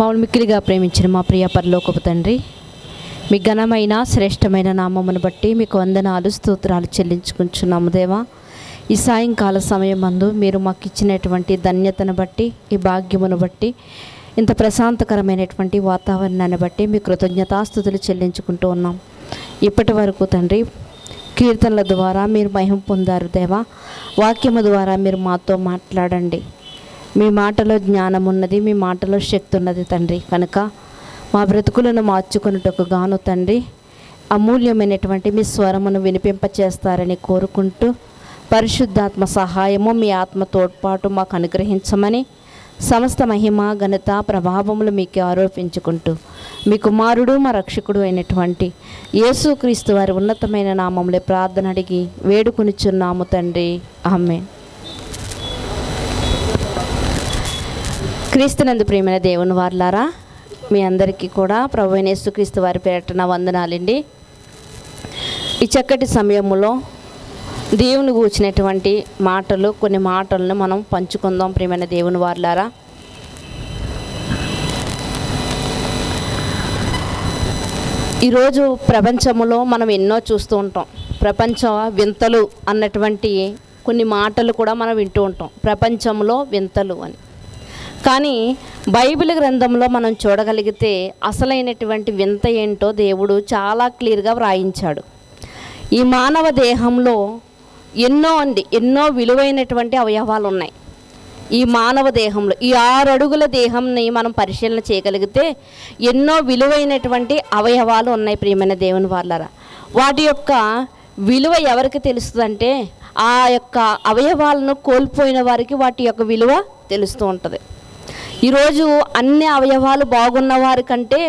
మమ్మల్ని మిక్కిలిగా ప్రేమించిన మా ప్రియ పరలోకపు తండ్రి, మీ ఘనమైన శ్రేష్టమైన నామమును బట్టి మీకు వందనాలు స్తోత్రాలు చెల్లించుకుంటున్నాము దేవా. ఈ సాయంకాల సమయమందు మీరు మాకు ఇచ్చినటువంటి ధన్యతను బట్టి, ఈ భాగ్యమును బట్టి, ఇంత ప్రశాంతకరమైనటువంటి వాతావరణాన్ని బట్టి మీ కృతజ్ఞతాస్తుతులు చెల్లించుకుంటూ ఉన్నాం. ఇప్పటి వరకు తండ్రి కీర్తనల ద్వారా మీరు మహిమ పొందారు దేవా. వాక్యము ద్వారా మీరు మాతో మాట్లాడండి. మీ మాటలో జ్ఞానం ఉన్నది, మీ మాటలో శక్తి ఉన్నది తండ్రి. కనుక మా బ్రతుకులను మార్చుకున్నట్టుకు గాను తండ్రి అమూల్యమైనటువంటి మీ స్వరమును వినిపింపచేస్తారని కోరుకుంటూ, పరిశుద్ధాత్మ సహాయము మీ ఆత్మ తోడ్పాటు మాకు అనుగ్రహించమని సమస్త మహిమ ఘనత ప్రభావములు మీకు ఆరోపించుకుంటూ, మీ కుమారుడు మా రక్షకుడు అయినటువంటి యేసుక్రీస్తు వారి ఉన్నతమైన నామములో ప్రార్థన అడిగి వేడుకొనిచున్నాము తండ్రి, ఆమేన్. క్రీస్తునందు ప్రియమైన దేవుని వారలారా, మీ అందరికీ కూడా ప్రభువైన యేసుక్రీస్తు వారి పేరిట నా వందనాలండి. ఈ చక్కటి సమయంలో దేవుని గూర్చినటువంటి మాటలు, కొన్ని మాటలను మనం పంచుకుందాం ప్రియమైన దేవుని వారలారా. ఈరోజు ప్రపంచంలో మనం ఎన్నో చూస్తూ ఉంటాం. ప్రపంచ వింతలు అన్నటువంటి కొన్ని మాటలు కూడా మనం వింటూ ఉంటాం, ప్రపంచంలో వింతలు అని. కానీ బైబిల్ గ్రంథంలో మనం చూడగలిగితే అసలైనటువంటి వింత ఏంటో దేవుడు చాలా క్లియర్గా వ్రాయించాడు. ఈ మానవ దేహంలో ఎన్నో విలువైనటువంటి అవయవాలు ఉన్నాయి. ఈ మానవ దేహంలో ఈ 6 అడుగుల దేహంని మనం పరిశీలన చేయగలిగితే ఎన్నో విలువైనటువంటి అవయవాలు ఉన్నాయి ప్రియమైన దేవుని వాళ్ళారా. వాటి యొక్క విలువ ఎవరికి తెలుస్తుందంటే, ఆ యొక్క అవయవాలను కోల్పోయిన వారికి వాటి యొక్క విలువ తెలుస్తూ ఉంటుంది. ఈరోజు అన్ని అవయవాలు బాగున్న వారి కంటే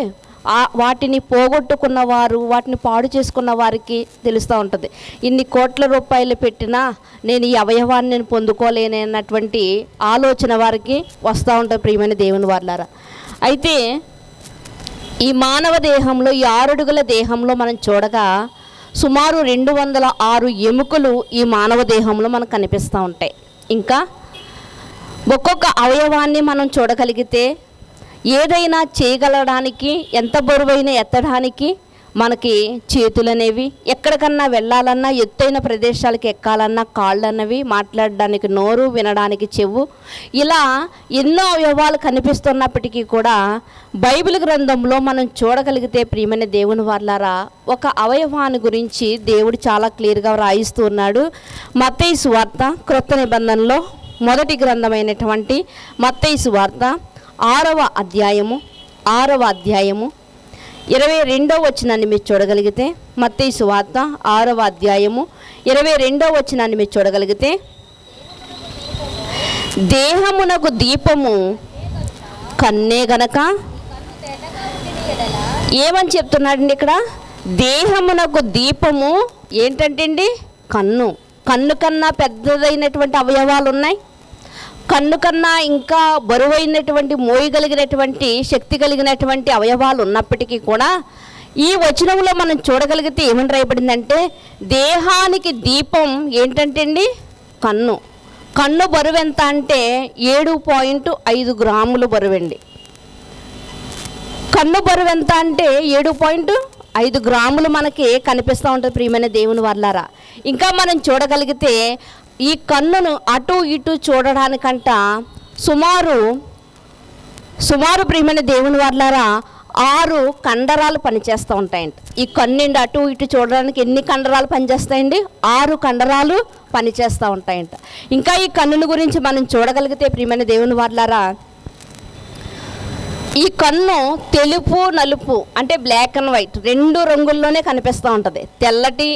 వాటిని పోగొట్టుకున్నవారు, వాటిని పాడు చేసుకున్న వారికి తెలుస్తూ ఉంటుంది. ఇన్ని కోట్ల రూపాయలు పెట్టినా నేను ఈ అవయవాన్ని నేను పొందుకోలేను అన్నటువంటి ఆలోచన వారికి వస్తూ ఉంటుంది ప్రియమైన దేవుని వాళ్ళారా. అయితే ఈ మానవ దేహంలో, ఈ 6 అడుగుల దేహంలో మనం చూడగా సుమారు 206 ఎముకలు ఈ మానవ దేహంలో మనకు కనిపిస్తూ ఉంటాయి. ఇంకా ఒక్కొక్క అవయవాన్ని మనం చూడగలిగితే ఏదైనా చేయగలడానికి, ఎంత బరువైన ఎత్తడానికి మనకి చేతులు అనేవి, ఎక్కడికన్నా వెళ్ళాలన్నా, ఎత్తైన ప్రదేశాలకు ఎక్కాలన్నా కాళ్ళు అన్నవి, మాట్లాడడానికి నోరు, వినడానికి చెవు, ఇలా ఎన్నో అవయవాలు కనిపిస్తున్నప్పటికీ కూడా బైబిల్ గ్రంథంలో మనం చూడగలిగితే ప్రియమైన దేవుని వాళ్ళారా, ఒక అవయవాన్ని గురించి దేవుడు చాలా క్లియర్గా వ్రాయిస్తూ ఉన్నాడు. మత్తయి సువార్త క్రొత్త నిబంధనలో మొదటి గ్రంథమైనటువంటి మత్తయి సువార్త 6వ అధ్యాయము 22వ వచనాన్ని మీరు చూడగలిగితే, మత్తయి సువార్త 6వ అధ్యాయము 22వ వచనాన్ని మీరు చూడగలిగితే, దేహమునకు దీపము కన్నే గనక, ఏమని చెప్తున్నాడండి ఇక్కడ? దేహమునకు దీపము ఏంటంటే అండి, కన్ను. కన్ను కన్నా పెద్దదైనటువంటి అవయవాలు ఉన్నాయి. కన్ను కన్నా ఇంకా బరువైనటువంటి, మోయగలిగినటువంటి శక్తి కలిగినటువంటి అవయవాలు ఉన్నప్పటికీ కూడా ఈ వచనంలో మనం చూడగలిగితే ఏమని రాయబడిందంటే, దేహానికి దీపం ఏంటంటే అండి కన్ను. కన్ను బరువు ఎంత అంటే 7.5 గ్రాములు బరువండి. కన్ను బరువు ఎంత అంటే 7.5 గ్రాములు మనకి కనిపిస్తూ ఉంటుంది ప్రియమైన దేవుని వాళ్ళారా. ఇంకా మనం చూడగలిగితే ఈ కన్నును అటు ఇటు చూడడానికంట సుమారు ప్రియమైన దేవుని వాళ్ళారా 6 కండరాలు పనిచేస్తూ ఉంటాయంట. ఈ కన్నుండి అటు ఇటు చూడడానికి ఎన్ని కండరాలు పనిచేస్తాయండి? 6 కండరాలు పనిచేస్తూ ఉంటాయంట. ఇంకా ఈ కన్నుల గురించి మనం చూడగలిగితే ప్రియమైన దేవుని వాళ్ళారా, ఈ కన్ను తెలుపు నలుపు అంటే బ్లాక్ అండ్ వైట్ 2 రంగుల్లోనే కనిపిస్తూ ఉంటుంది. తెల్లటి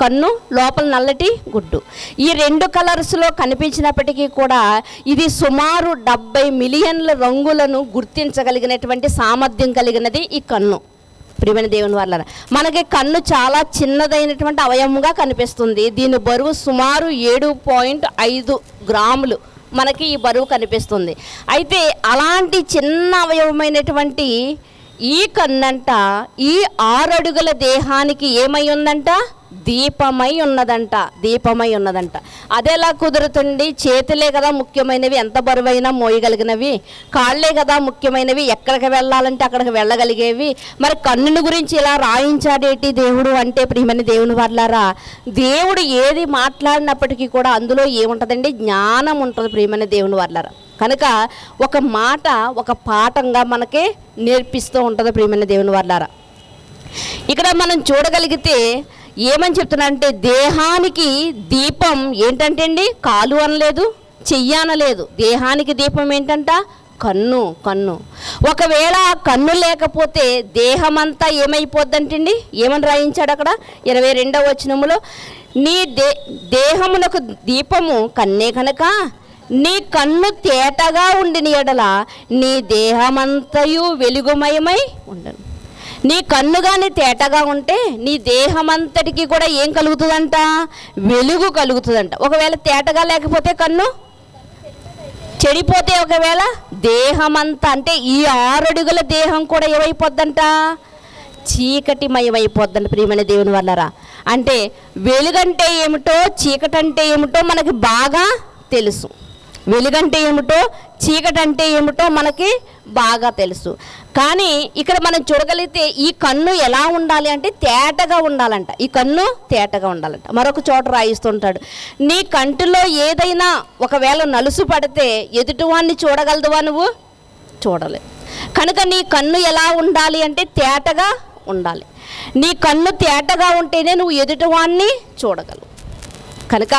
కన్ను, లోపల నల్లటి గుడ్డు. ఈ 2 కలర్స్లో కనిపించినప్పటికీ కూడా ఇది సుమారు 70 మిలియన్ల రంగులను గుర్తించగలిగినటువంటి సామర్థ్యం కలిగినది ఈ కన్ను ప్రియమైన దేవుని వాళ్ళ. మనకి కన్ను చాలా చిన్నదైనటువంటి అవయవంగా కనిపిస్తుంది. దీని బరువు సుమారు 7.5 గ్రాములు మనకి ఈ బరువు కనిపిస్తుంది. అయితే అలాంటి చిన్న అవయవమైనటువంటి ఈ కన్నంట ఈ 6 అడుగుల దేహానికి ఏమై ఉందంట? దీపమై ఉన్నదంట, దీపమై ఉన్నదంట. అదెలా కుదురుతుంది? చేతులే కదా ముఖ్యమైనవి, ఎంత బరువైనా మోయగలిగినవి. కాళ్ళే కదా ముఖ్యమైనవి, ఎక్కడికి వెళ్ళాలంటే అక్కడికి వెళ్ళగలిగేవి. మరి కన్నుని గురించి ఇలా రాయించాడేటి దేవుడు అంటే, ప్రియమైన దేవుని వాళ్ళారా, దేవుడు ఏది మాట్లాడినప్పటికీ కూడా అందులో ఏముంటుందండి? జ్ఞానం ఉంటుంది ప్రియమైన దేవుని వాళ్ళారా. కనుక ఒక మాట ఒక పాఠంగా మనకి నేర్పిస్తూ ఉంటుంది ప్రియమైన దేవుని వాళ్ళారా. ఇక్కడ మనం చూడగలిగితే ఏమని చెప్తున్నానంటే, దేహానికి దీపం ఏంటంటే అండి, కాలు అనలేదు, చెయ్యి అనలేదు. దేహానికి దీపం ఏంటంట? కన్ను. కన్ను. ఒకవేళ కన్ను లేకపోతే దేహమంతా ఏమైపోద్దంటండి? ఏమని రాయించాడు అక్కడ 22వ వచనములో, నీ దేహమునకు దీపము కన్నే కనుక నీ కన్ను తేటగా ఉండిన ఎడల నీ దేహమంతయు వెలుగుమయమై ఉండను. నీ కన్ను కానీ తేటగా ఉంటే నీ దేహమంతటికి కూడా ఏం కలుగుతుందంట? వెలుగు కలుగుతుందంట. ఒకవేళ తేటగా లేకపోతే కన్ను చెడిపోతే, ఒకవేళ దేహమంతా అంటే ఈ 6 అడుగుల దేహం కూడా ఏమైపోద్దంట? చీకటిమయమైపోద్దంట ప్రియమైన దేవుని వల్లరా. అంటే వెలుగంటే ఏమిటో చీకటి అంటే ఏమిటో మనకి బాగా తెలుసు. వెలుగంటే ఏమిటో చీకటి అంటే ఏమిటో మనకి బాగా తెలుసు. కానీ ఇక్కడ మనం చూడగలిగితే ఈ కన్ను ఎలా ఉండాలి అంటే తేటగా ఉండాలంట. ఈ కన్ను తేటగా ఉండాలంట. మరొక చోట రాయిస్తుంటాడు, నీ కంటిలో ఏదైనా ఒకవేళ నలుసు పడితే ఎదుటివాడిని చూడగలదువా? నువ్వు చూడలే. కనుక నీ కన్ను ఎలా ఉండాలి అంటే తేటగా ఉండాలి. నీ కన్ను తేటగా ఉంటేనే నువ్వు ఎదుటివాడిని చూడగలవు. కనుక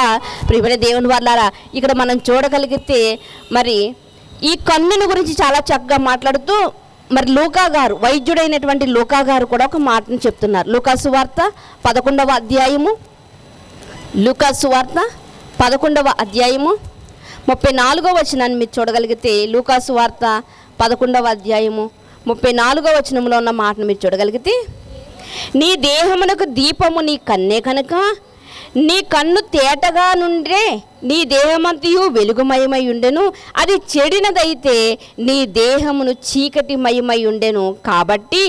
ప్రియమైన దేవుని వాళ్ళారా, ఇక్కడ మనం చూడగలిగితే మరి ఈ కన్నుని గురించి చాలా చక్కగా మాట్లాడుతూ మరి లూకా గారు, వైద్యుడైనటువంటి లూకా గారు కూడా ఒక మాటను చెప్తున్నారు. లూకా సువార్త 11వ అధ్యాయము, లూకా సువార్త 11వ అధ్యాయము 34వ వచనాన్ని మీరు చూడగలిగితే, లూకా సువార్త 11వ అధ్యాయము 34వ వచనంలో ఉన్న మాటను మీరు చూడగలిగితే, నీ దేహమునకు దీపము నీ కన్నే కనుక నీ కన్ను తేటగా నుండే నీ దేహమంతయు వెలుగుమయమై ఉండెను. అది చెడినదైతే నీ దేహమును చీకటిమయమై ఉండెను. కాబట్టి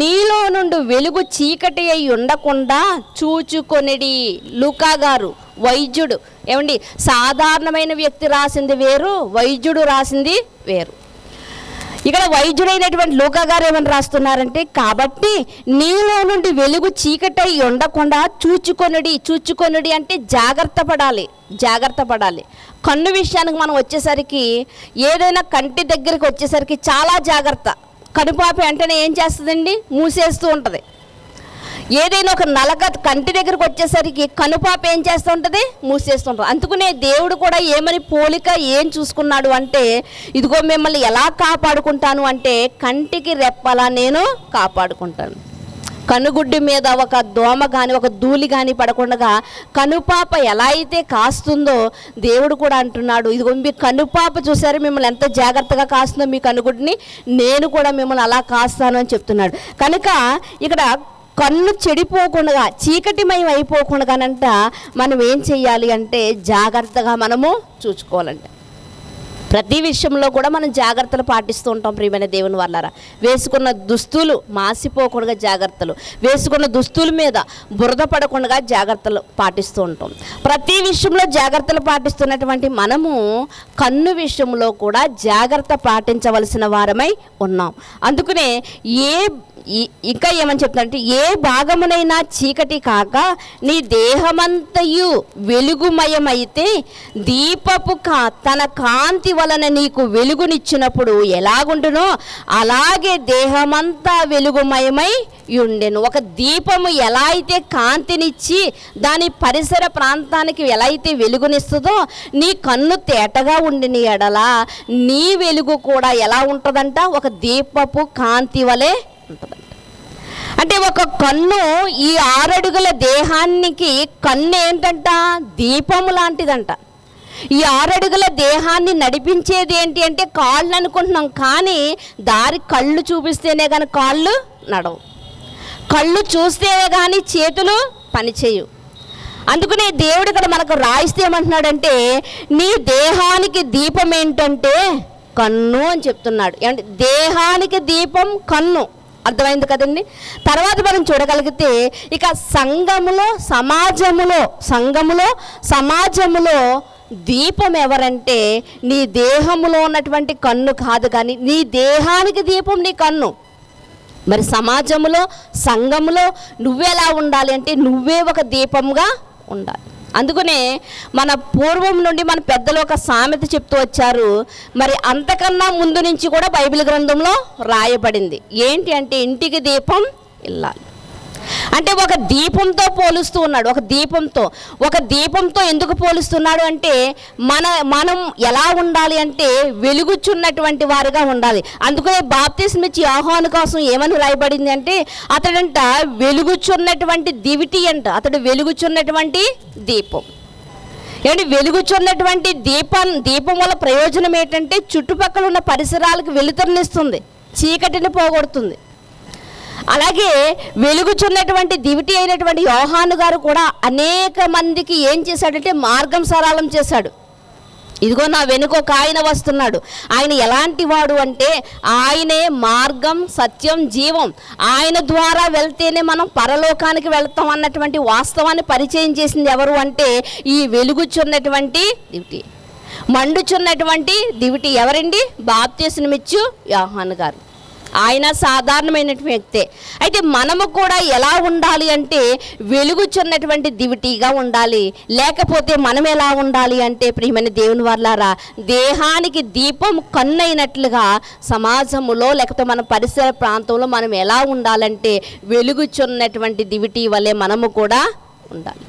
నీలో నుండి వెలుగు చీకటి అయి ఉండకుండా చూచుకొనిడి. లూకా గారు వైద్యుడు, ఏమండి, సాధారణమైన వ్యక్తి రాసింది వేరు, వైద్యుడు రాసింది వేరు. ఇక్కడ వైద్యుడైనటువంటి లూకా గారు ఏమని రాస్తున్నారంటే, కాబట్టి నీలో నుండి వెలుగు చీకటై ఉండకుండా చూచుకొనుడి. చూచుకొనుడి అంటే జాగ్రత్త పడాలి, జాగ్రత్త పడాలి. కన్ను విషయానికి మనం వచ్చేసరికి, ఏదైనా కంటి దగ్గరికి వచ్చేసరికి చాలా జాగ్రత్త. కనుపాపి అంటేనే ఏం చేస్తుందండి? మూసేస్తూ ఉంటుంది. ఏదైనా ఒక నలక కంటి దగ్గరకు వచ్చేసరికి కనుపాప ఏం చేస్తూ ఉంటుంది? మూసేస్తుంటుంది. అందుకనే దేవుడు కూడా ఏమని పోలిక ఏం చూసుకున్నాడు అంటే, ఇదిగో మిమ్మల్ని ఎలా కాపాడుకుంటాను అంటే కంటికి రెప్పలా నేను కాపాడుకుంటాను. కనుగుడ్డి మీద ఒక దోమ కానీ ఒక ధూళి కానీ పడకుండా కనుపాప ఎలా అయితే కాస్తుందో దేవుడు కూడా అంటున్నాడు, ఇదిగో మీ కనుపాప చూసారు మిమ్మల్ని ఎంత జాగ్రత్తగా కాస్తుందో మీ కనుగుడ్డిని నేను కూడా మిమ్మల్ని అలా కాస్తాను అని చెప్తున్నాడు. కనుక ఇక్కడ కన్ను చెడిపోకుండా చీకటిమయం అయిపోకుండానంట మనం ఏం చెయ్యాలి అంటే జాగ్రత్తగా మనము చూసుకోవాలంట. ప్రతి విషయంలో కూడా మనం జాగ్రత్తలు పాటిస్తూ ఉంటాం ప్రియమైన దేవుని వాళ్ళారా. వేసుకున్న దుస్తులు మాసిపోకుండా జాగ్రత్తలు, వేసుకున్న దుస్తుల మీద బురద పడకుండా జాగ్రత్తలు పాటిస్తూ ఉంటాం. ప్రతి విషయంలో జాగ్రత్తలు పాటిస్తున్నటువంటి మనము కన్ను విషయంలో కూడా జాగ్రత్త పాటించవలసిన వారమై ఉన్నాం. అందుకనే ఇంకా ఏమని చెప్తానంటే, ఏ భాగమునైనా చీకటి కాక నీ దేహమంతయు వెలుగుమయమైతే దీపపు తన కాంతి వలన నీకు వెలుగునిచ్చినప్పుడు ఎలాగుండునో అలాగే దేహమంతా వెలుగుమయమై ఉండెను. ఒక దీపము ఎలా అయితే కాంతినిచ్చి దాని పరిసర ప్రాంతానికి ఎలా అయితే వెలుగునిస్తుందో, నీ కన్ను తేటగా ఉండిన ఎడల నీ వెలుగు కూడా ఎలా ఉంటుందంట? ఒక దీపపు కాంతి వలె ఉంటుందంట. అంటే ఒక కన్ను ఈ 6 అడుగుల దేహానికి కన్ను ఏంటంట? దీపము లాంటిదంట. ఈ 6 అడుగుల దేహాన్ని నడిపించేది ఏంటి అంటే కాళ్ళు అనుకుంటున్నాం, కానీ దారి కళ్ళు చూపిస్తేనే కానీ కాళ్ళు నడవు, కళ్ళు చూస్తేనే కానీ చేతులు పనిచేయవు. అందుకనే దేవుడు ఇక్కడ మనకు రాయిస్తే ఏమంటున్నాడంటే, నీ దేహానికి దీపం ఏంటంటే కన్ను అని చెప్తున్నాడు. ఏమంటే దేహానికి దీపం కన్ను. అర్థమైంది కదండి. తర్వాత మనం చూడగలిగితే ఇక సమాజములో దీపం ఎవరంటే నీ దేహములో ఉన్నటువంటి కన్ను కాదు, కానీ నీ దేహానికి దీపం నీ కన్ను. మరి సమాజంలో సంఘములో నువ్వెలా ఉండాలి అంటే నువ్వే ఒక దీపంగా ఉండాలి. అందుకనే మన పూర్వం నుండి మన పెద్దలు ఒక సామెత చెప్తూ వచ్చారు. మరి అంతకన్నా ముందు నుంచి కూడా బైబిల్ గ్రంథంలో రాయబడింది. ఏంటి అంటే ఇంటికి దీపం ఇల్లాలి. అంటే ఒక దీపంతో పోలుస్తూ ఉన్నాడు. ఒక దీపంతో ఎందుకు పోలుస్తున్నాడు అంటే మనం ఎలా ఉండాలి అంటే వెలుగుచున్నటువంటి వారుగా ఉండాలి. అందుకనే బాప్తిస్మ ఇచ్చి యోహాను కోసం ఏమని రాయబడింది అంటే అతడంట వెలుగుచున్నటువంటి దివిటి అంట. అతడు వెలుగుచున్నటువంటి దీపం. ఏంటి వెలుగుచున్నటువంటి దీపం వల్ల ప్రయోజనం ఏంటంటే చుట్టుపక్కల ఉన్న పరిసరాలకు వెలుతురునిస్తుంది, చీకటిని పోగొడుతుంది. అలాగే వెలుగుచున్నటువంటి దివిటి అయినటువంటి యోహాను గారు కూడా అనేక మందికి ఏం చేశాడంటే మార్గం సరళం చేశాడు. ఇదిగో నా వెనుక ఒక ఆయన వస్తున్నాడు. ఆయన ఎలాంటి వాడు అంటే ఆయనే మార్గం, సత్యం, జీవం. ఆయన ద్వారా వెళ్తేనే మనం పరలోకానికి వెళ్తాం అన్నటువంటి వాస్తవాన్ని పరిచయం చేసింది ఎవరు అంటే ఈ వెలుగుచున్నటువంటి దివిటి, మండుచున్నటువంటి దివిటి ఎవరండి? బాప్తిస్మమిచ్చు యోహాను గారు. ఆయన సాధారణమైనటువంటి వ్యక్తే. అయితే మనము కూడా ఎలా ఉండాలి అంటే వెలుగుచున్నటువంటి దివిటీగా ఉండాలి. లేకపోతే మనం ఎలా ఉండాలి అంటే ప్రియమైన దేవుని వారలారా, దేహానికి దీపం కన్నైనట్లుగా సమాజములో లేకపోతే మన పరిసర ప్రాంతంలో మనం ఎలా ఉండాలంటే వెలుగుచున్నటువంటి దివిటీ వలె మనము కూడా ఉండాలి.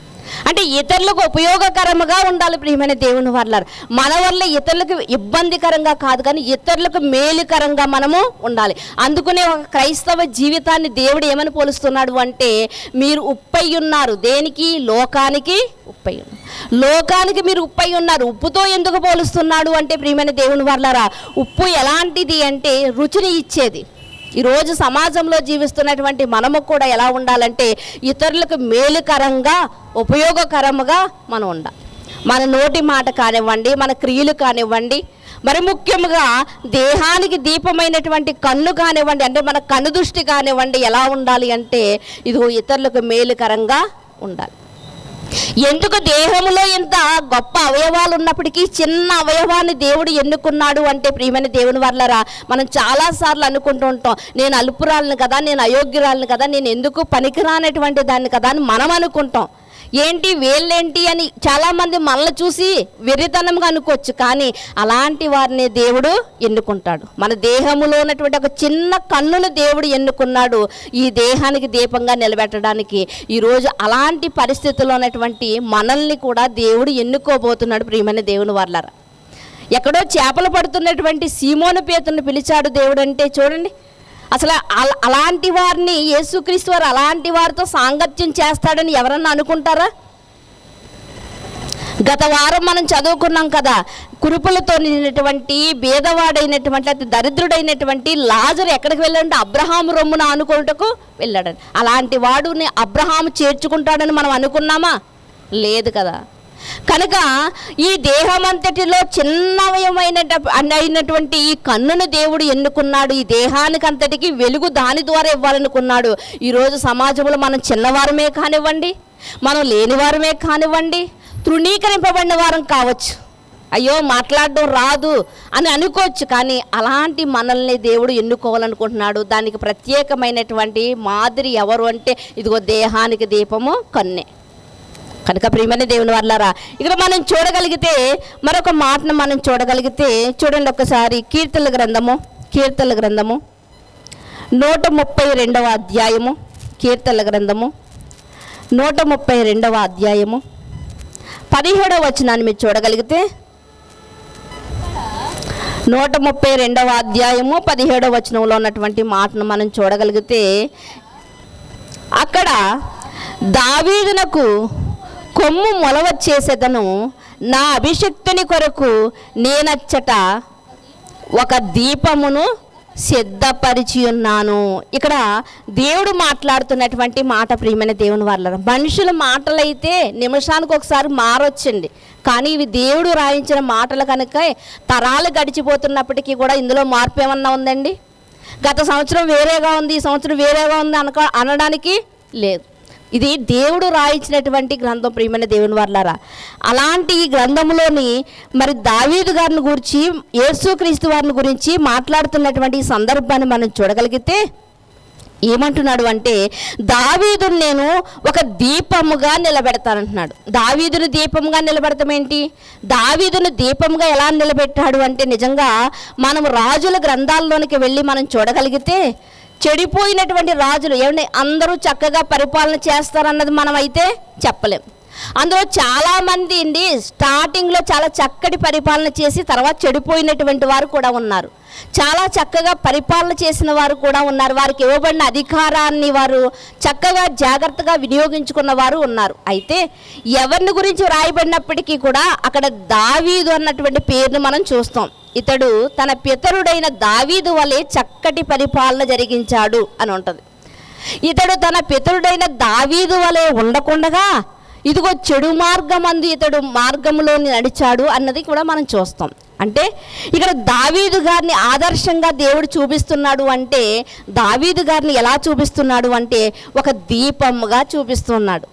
అంటే ఇతరులకు ఉపయోగకరంగా ఉండాలి. ప్రియమైన దేవుని వారలారా, మన వల్ల ఇతరులకు ఇబ్బందికరంగా కాదు, కానీ ఇతరులకు మేలుకరంగా మనము ఉండాలి. అందుకనే ఒక క్రైస్తవ జీవితాన్ని దేవుడు ఏమని పోలుస్తున్నాడు అంటే మీరు ఉప్పై ఉన్నారు. దేనికి? లోకానికి ఉప్పై ఉన్నారు. లోకానికి మీరు ఉప్పై ఉన్నారు. ఉప్పుతో ఎందుకు పోలుస్తున్నాడు అంటే ప్రియమైన దేవుని వారలారా, ఉప్పు ఎలాంటిది అంటే రుచిని ఇచ్చేది. ఈరోజు సమాజంలో జీవిస్తున్నటువంటి మనము కూడా ఎలా ఉండాలంటే ఇతరులకు మేలుకరంగా, ఉపయోగకరముగా మనం ఉండాలి. మన నోటి మాట కానివ్వండి, మన క్రియలు కానివ్వండి, మరి ముఖ్యంగా దేహానికి దీపమైనటువంటి కన్ను కానివ్వండి, అంటే మన కన్ను దృష్టి కానివ్వండి ఎలా ఉండాలి అంటే ఇదిగో ఇతరులకు మేలుకరంగా ఉండాలి. ఎందుకు దేహంలో ఇంత గొప్ప అవయవాలు ఉన్నప్పటికీ చిన్న అవయవాన్ని దేవుడు ఎన్నుకున్నాడు అంటే ప్రియమైన దేవుని వారలారా, మనం చాలాసార్లు అనుకుంటూ ఉంటాం నేను అల్పురాలను కదా, నేను అయోగ్యురాలను కదా, నేను ఎందుకు పనికిరానటువంటి దాన్ని కదా అని మనం అనుకుంటాం. ఏంటి వీళ్ళేంటి అని చాలామంది మనల్ని చూసి వెర్రితనంగా అనుకోవచ్చు, కానీ అలాంటి వారిని దేవుడు ఎన్నుకుంటాడు. మన దేహంలో ఉన్నటువంటి ఒక చిన్న కన్నును దేవుడు ఎన్నుకున్నాడు ఈ దేహానికి దీపంగా నిలబెట్టడానికి. ఈరోజు అలాంటి పరిస్థితుల్లో ఉన్నటువంటి మనల్ని కూడా దేవుడు ఎన్నుకోబోతున్నాడు. ప్రియమైన దేవుని వారలారా, ఎక్కడో చేపలు పడుతున్నటువంటి సీమోను పేతురుని పిలిచాడు దేవుడు అంటే చూడండి. అసలు అలాంటి వారిని యేసుక్రీస్తు వారు అలాంటి వారితో సాంగత్యం చేస్తాడని ఎవరన్నా అనుకుంటారా? గత వారం మనం చదువుకున్నాం కదా, కురుపులతో నిండినటువంటి బీదవాడైనటువంటి అతి దరిద్రుడైనటువంటి లాజరు ఎక్కడికి వెళ్ళాడంటే అబ్రహాము రొమ్మున ఆనుకొనుటకు వెళ్ళాడని. అలాంటి వాడుని అబ్రహాము చేర్చుకుంటాడని మనం అనుకున్నామా? లేదు కదా. కనుక ఈ దేహమంతటిలో చిన్నవయమైనటువంటి ఈ కన్నును దేవుడు ఎన్నుకున్నాడు. ఈ దేహానికి అంతటికి వెలుగు దాని ద్వారా ఇవ్వాలనుకున్నాడు. ఈరోజు సమాజంలో మనం చిన్నవారమే కానివ్వండి, మనం లేనివారమే కానివ్వండి, తృణీకరింపబడిన వారం కావచ్చు, అయ్యో మాట్లాడడం రాదు అని అనుకోవచ్చు, కానీ అలాంటి మనల్ని దేవుడు ఎన్నుకోవాలనుకుంటున్నాడు. దానికి ప్రత్యేకమైనటువంటి మాదిరి ఎవరు అంటే ఇదిగో దేహానికి దీపము కన్నే. కనుక ప్రియమైన దేవుని వారలారా, ఇక్కడ మనం చూడగలిగితే మరొక మాటను మనం చూడగలిగితే చూడండి ఒకసారి కీర్తనల గ్రంథము 132వ అధ్యాయము, కీర్తనల గ్రంథము 132వ అధ్యాయము 17వ వచనాన్ని మీరు చూడగలిగితే 132వ అధ్యాయము 17వ వచనంలో ఉన్నటువంటి మాటను మనం చూడగలిగితే అక్కడ దావీదునకు కొమ్ము మొలవచ్చేసేదను, నా అభిషక్తుని కొరకు నేనచ్చట ఒక దీపమును సిద్ధపరిచి ఉన్నాను. ఇక్కడ దేవుడు మాట్లాడుతున్నటువంటి మాట ప్రియమైన దేవుని వారలారా, మనుషుల మాటలైతే నిమిషానికి ఒకసారి మారొచ్చండి, కానీ ఇవి దేవుడు రాయించిన మాటలు కనుక తరాలు గడిచిపోతున్నప్పటికీ కూడా ఇందులో మార్పు ఏమన్నా ఉందండి? గత సంవత్సరం వేరేగా ఉంది, ఈ సంవత్సరం వేరేగా ఉంది అనడానికి లేదు. ఇది దేవుడు రాయించినటువంటి గ్రంథం ప్రియమైన దేవుని వర్లారా. అలాంటి ఈ గ్రంథంలోని మరి దావీదు గారిని గురించి, యేసుక్రీస్తు వారిని గురించి మాట్లాడుతున్నటువంటి ఈ సందర్భాన్ని మనం చూడగలిగితే ఏమంటున్నాడు అంటే, దావీదును నేను ఒక దీపముగా నిలబెడతానంటున్నాడు. దావీదును దీపముగా నిలబెడతాం ఏంటి? దావీదును దీపముగా ఎలా నిలబెట్టాడు అంటే, నిజంగా మనం రాజుల గ్రంథాల్లోనికి వెళ్ళి మనం చూడగలిగితే చెడిపోయినటువంటి రాజులు ఏమంటే అందరూ చక్కగా పరిపాలన చేస్తారన్నది మనం అయితే చెప్పలేం. అందులో చాలామంది అండి స్టార్టింగ్లో చాలా చక్కటి పరిపాలన చేసి తర్వాత చెడిపోయినటువంటి వారు కూడా ఉన్నారు. చాలా చక్కగా పరిపాలన చేసిన వారు కూడా ఉన్నారు. వారికి ఇవ్వబడిన అధికారాన్ని వారు చక్కగా జాగ్రత్తగా వినియోగించుకున్న వారు ఉన్నారు. అయితే ఎవరిని గురించి రాయబడినప్పటికీ కూడా అక్కడ దావీదు అన్నటువంటి పేరును మనం చూస్తాం. ఇతడు తన పితరుడైన దావీదు వలె చక్కటి పరిపాలన జరిగించాడు అని ఉంటుంది. ఇతడు తన పితరుడైన దావీదు వలె ఉండకుండగా ఇదిగో చెడు మార్గమందు ఇతడు మార్గంలో నడిచాడు అన్నది కూడా మనం చూస్తాం. అంటే ఇక్కడ దావీదు గారిని ఆదర్శంగా దేవుడు చూపిస్తున్నాడు. అంటే దావీదు గారిని ఎలా చూపిస్తున్నాడు అంటే ఒక దీపముగా చూపిస్తున్నాడు,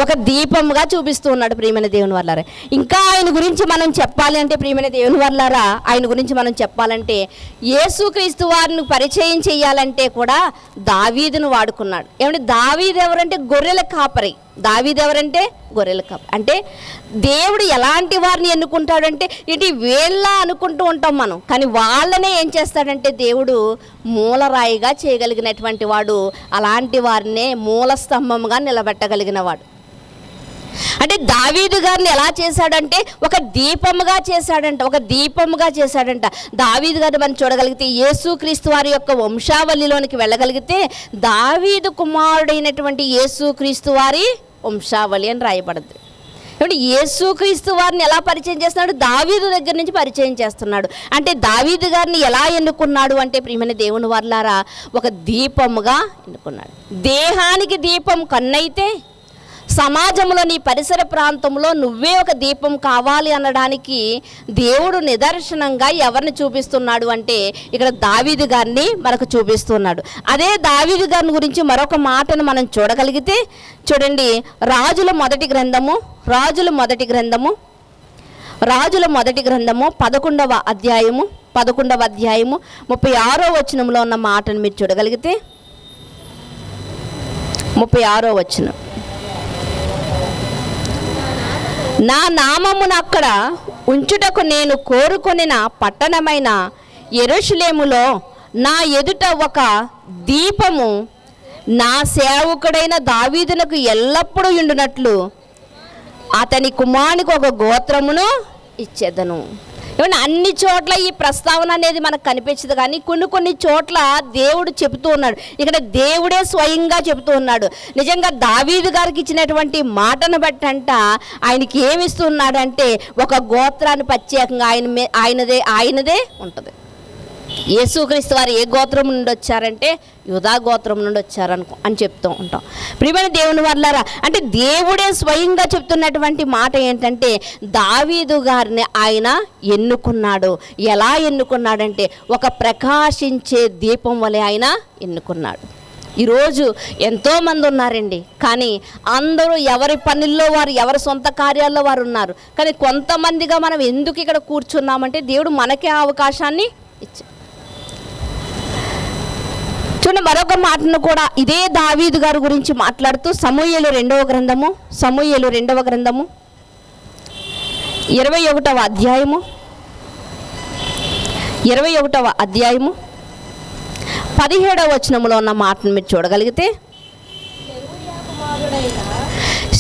ఒక దీపముగా చూపిస్తూ ఉన్నాడు ప్రియమైన దేవుని వర్లారా. ఇంకా ఆయన గురించి మనం చెప్పాలి అంటే ప్రియమైన దేవుని వర్లారా, ఆయన గురించి మనం చెప్పాలంటే యేసుక్రీస్తు వారిని పరిచయం చేయాలంటే కూడా దావీదును వాడుకున్నాడు. ఏమంటే దావీదు ఎవరంటే గొర్రెల కాపరి. దావీదు ఎవరంటే గొర్రెల కాపరి. అంటే దేవుడు ఎలాంటి వారిని ఎన్నుకుంటాడంటే ఇటు వీళ్ళ అనుకుంటూ ఉంటాం మనం, కానీ వాళ్ళనే ఏం చేస్తాడంటే దేవుడు మూలరాయిగా చేయగలిగినటువంటి వాడు. అలాంటి వారినే మూల స్తంభంగా నిలబెట్టగలిగిన వాడు. అంటే దావీదు గారిని ఎలా చేశాడంటే ఒక దీపముగా చేశాడంట, ఒక దీపముగా చేశాడంట. దావీదు గారిని మనం చూడగలిగితే యేసుక్రీస్తు వారి యొక్క వంశావళిలోనికి వెళ్ళగలిగితే దావీదు కుమారుడైనటువంటి యేసుక్రీస్తు వారి వంశావళి అని రాయబడింది. అంటే యేసుక్రీస్తు వారిని ఎలా పరిచయం చేస్తున్నాడు? దావీదు దగ్గర నుంచి పరిచయం చేస్తున్నాడు. అంటే దావీదు గారిని ఎలా ఎన్నుకున్నాడు అంటే ప్రియమైన దేవుని వర్లారా, ఒక దీపముగా ఎన్నుకున్నాడు. దేహానికి దీపం కన్నైతే సమాజంలో నీ పరిసర ప్రాంతంలో నువ్వే ఒక దీపం కావాలి అనడానికి దేవుడు నిదర్శనంగా ఎవరిని చూపిస్తున్నాడు అంటే ఇక్కడ దావీదు గారిని మనకు చూపిస్తున్నాడు. అదే దావీదు గారిని గురించి మరొక మాటను మనం చూడగలిగితే చూడండి, రాజుల మొదటి గ్రంథము 11వ అధ్యాయము 36వ వచనంలో ఉన్న మాటను మీరు చూడగలిగితే 36వ వచనం, నా నామమును అక్కడ ఉంచుటకు నేను కోరుకొనిన పట్టణమైన యెరూషలేములో నా ఎదుట ఒక దీపము నా సేవకుడైన దావీదునకు ఎల్లప్పుడూ ఉండునట్లు అతని కుమారునికి ఒక గోత్రమును ఇచ్చేదను. ఏమన్నా అన్ని చోట్ల ఈ ప్రస్తావన అనేది మనకు కనిపించదు, కానీ కొన్ని చోట్ల దేవుడు చెబుతూ ఉన్నాడు. ఇక్కడ దేవుడే స్వయంగా చెబుతూ ఉన్నాడు. నిజంగా దావీదు గారికి ఇచ్చినటువంటి మాటను బట్టి అంట ఆయనకి ఏమిస్తున్నాడంటే ఒక గోత్రాన్ని ప్రత్యేకంగా ఆయనదే ఉంటుంది. యేసుక్రీస్తు వారు ఏ గోత్రం నుండి వచ్చారంటే యూదా గోత్రం నుండి వచ్చారని చెప్తూ ఉంటాం. ప్రియమైన దేవుని వర్లారా, అంటే దేవుడే స్వయంగా చెప్తున్నటువంటి మాట ఏంటంటే దావీదు గారిని ఆయన ఎన్నుకున్నాడు. ఎలా ఎన్నుకున్నాడంటే ఒక ప్రకాశించే దీపం వలె ఆయన ఎన్నుకున్నాడు. ఈరోజు ఎంతోమంది ఉన్నారండి, కానీ అందరూ ఎవరి పనుల్లో వారు, ఎవరి సొంత కార్యాల్లో వారు ఉన్నారు. కానీ కొంతమందిగా మనం ఎందుకు ఇక్కడ కూర్చున్నామంటే దేవుడు మనకే అవకాశాన్ని ఇచ్చాడు. చూడండి, మరొక మాటను కూడా ఇదే దావీదు గారి గురించి మాట్లాడుతూ సమూయేలు 2వ గ్రంథము 21వ అధ్యాయము 17వ వచనంలో ఉన్న మాటను మీరు చూడగలిగితే,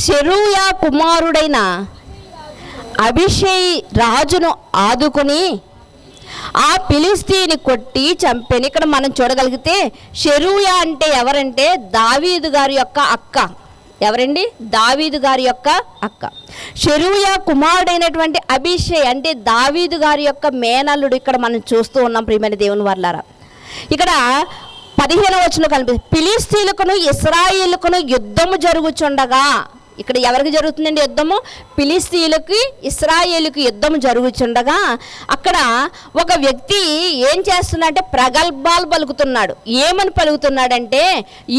సెరూయా కుమారుడైన అభిషేయి రాజును ఆదుకొని ఆ ఫిలిష్తీయుని కొట్టి చంపెను. ఇక్కడ మనం చూడగలిగితే సెరూయా అంటే ఎవరంటే దావీదు గారి యొక్క అక్క. ఎవరండి? దావీదు గారి యొక్క అక్క. సెరూయా కుమారుడైనటువంటి అభిషేయి అంటే దావీదు గారి యొక్క మేనల్లుడు. ఇక్కడ మనం చూస్తూ ఉన్నాం ప్రియమైన దేవుని వర్లారా. ఇక్కడ 15వ వచనంలో కనిపిస్తుంది, ఫిలిష్తీయులకును ఇశ్రాయేలుకును యుద్ధము జరుగుచుండగా ఇక్కడ ఎవరికి జరుగుతుందండి యుద్ధము? ఫిలిష్తీయులకి ఇశ్రాయేలుకి యుద్ధం జరుగుతుండగా అక్కడ ఒక వ్యక్తి ఏం చేస్తున్నాడంటే ప్రగల్భాలు పలుకుతున్నాడు. ఏమని పలుకుతున్నాడంటే,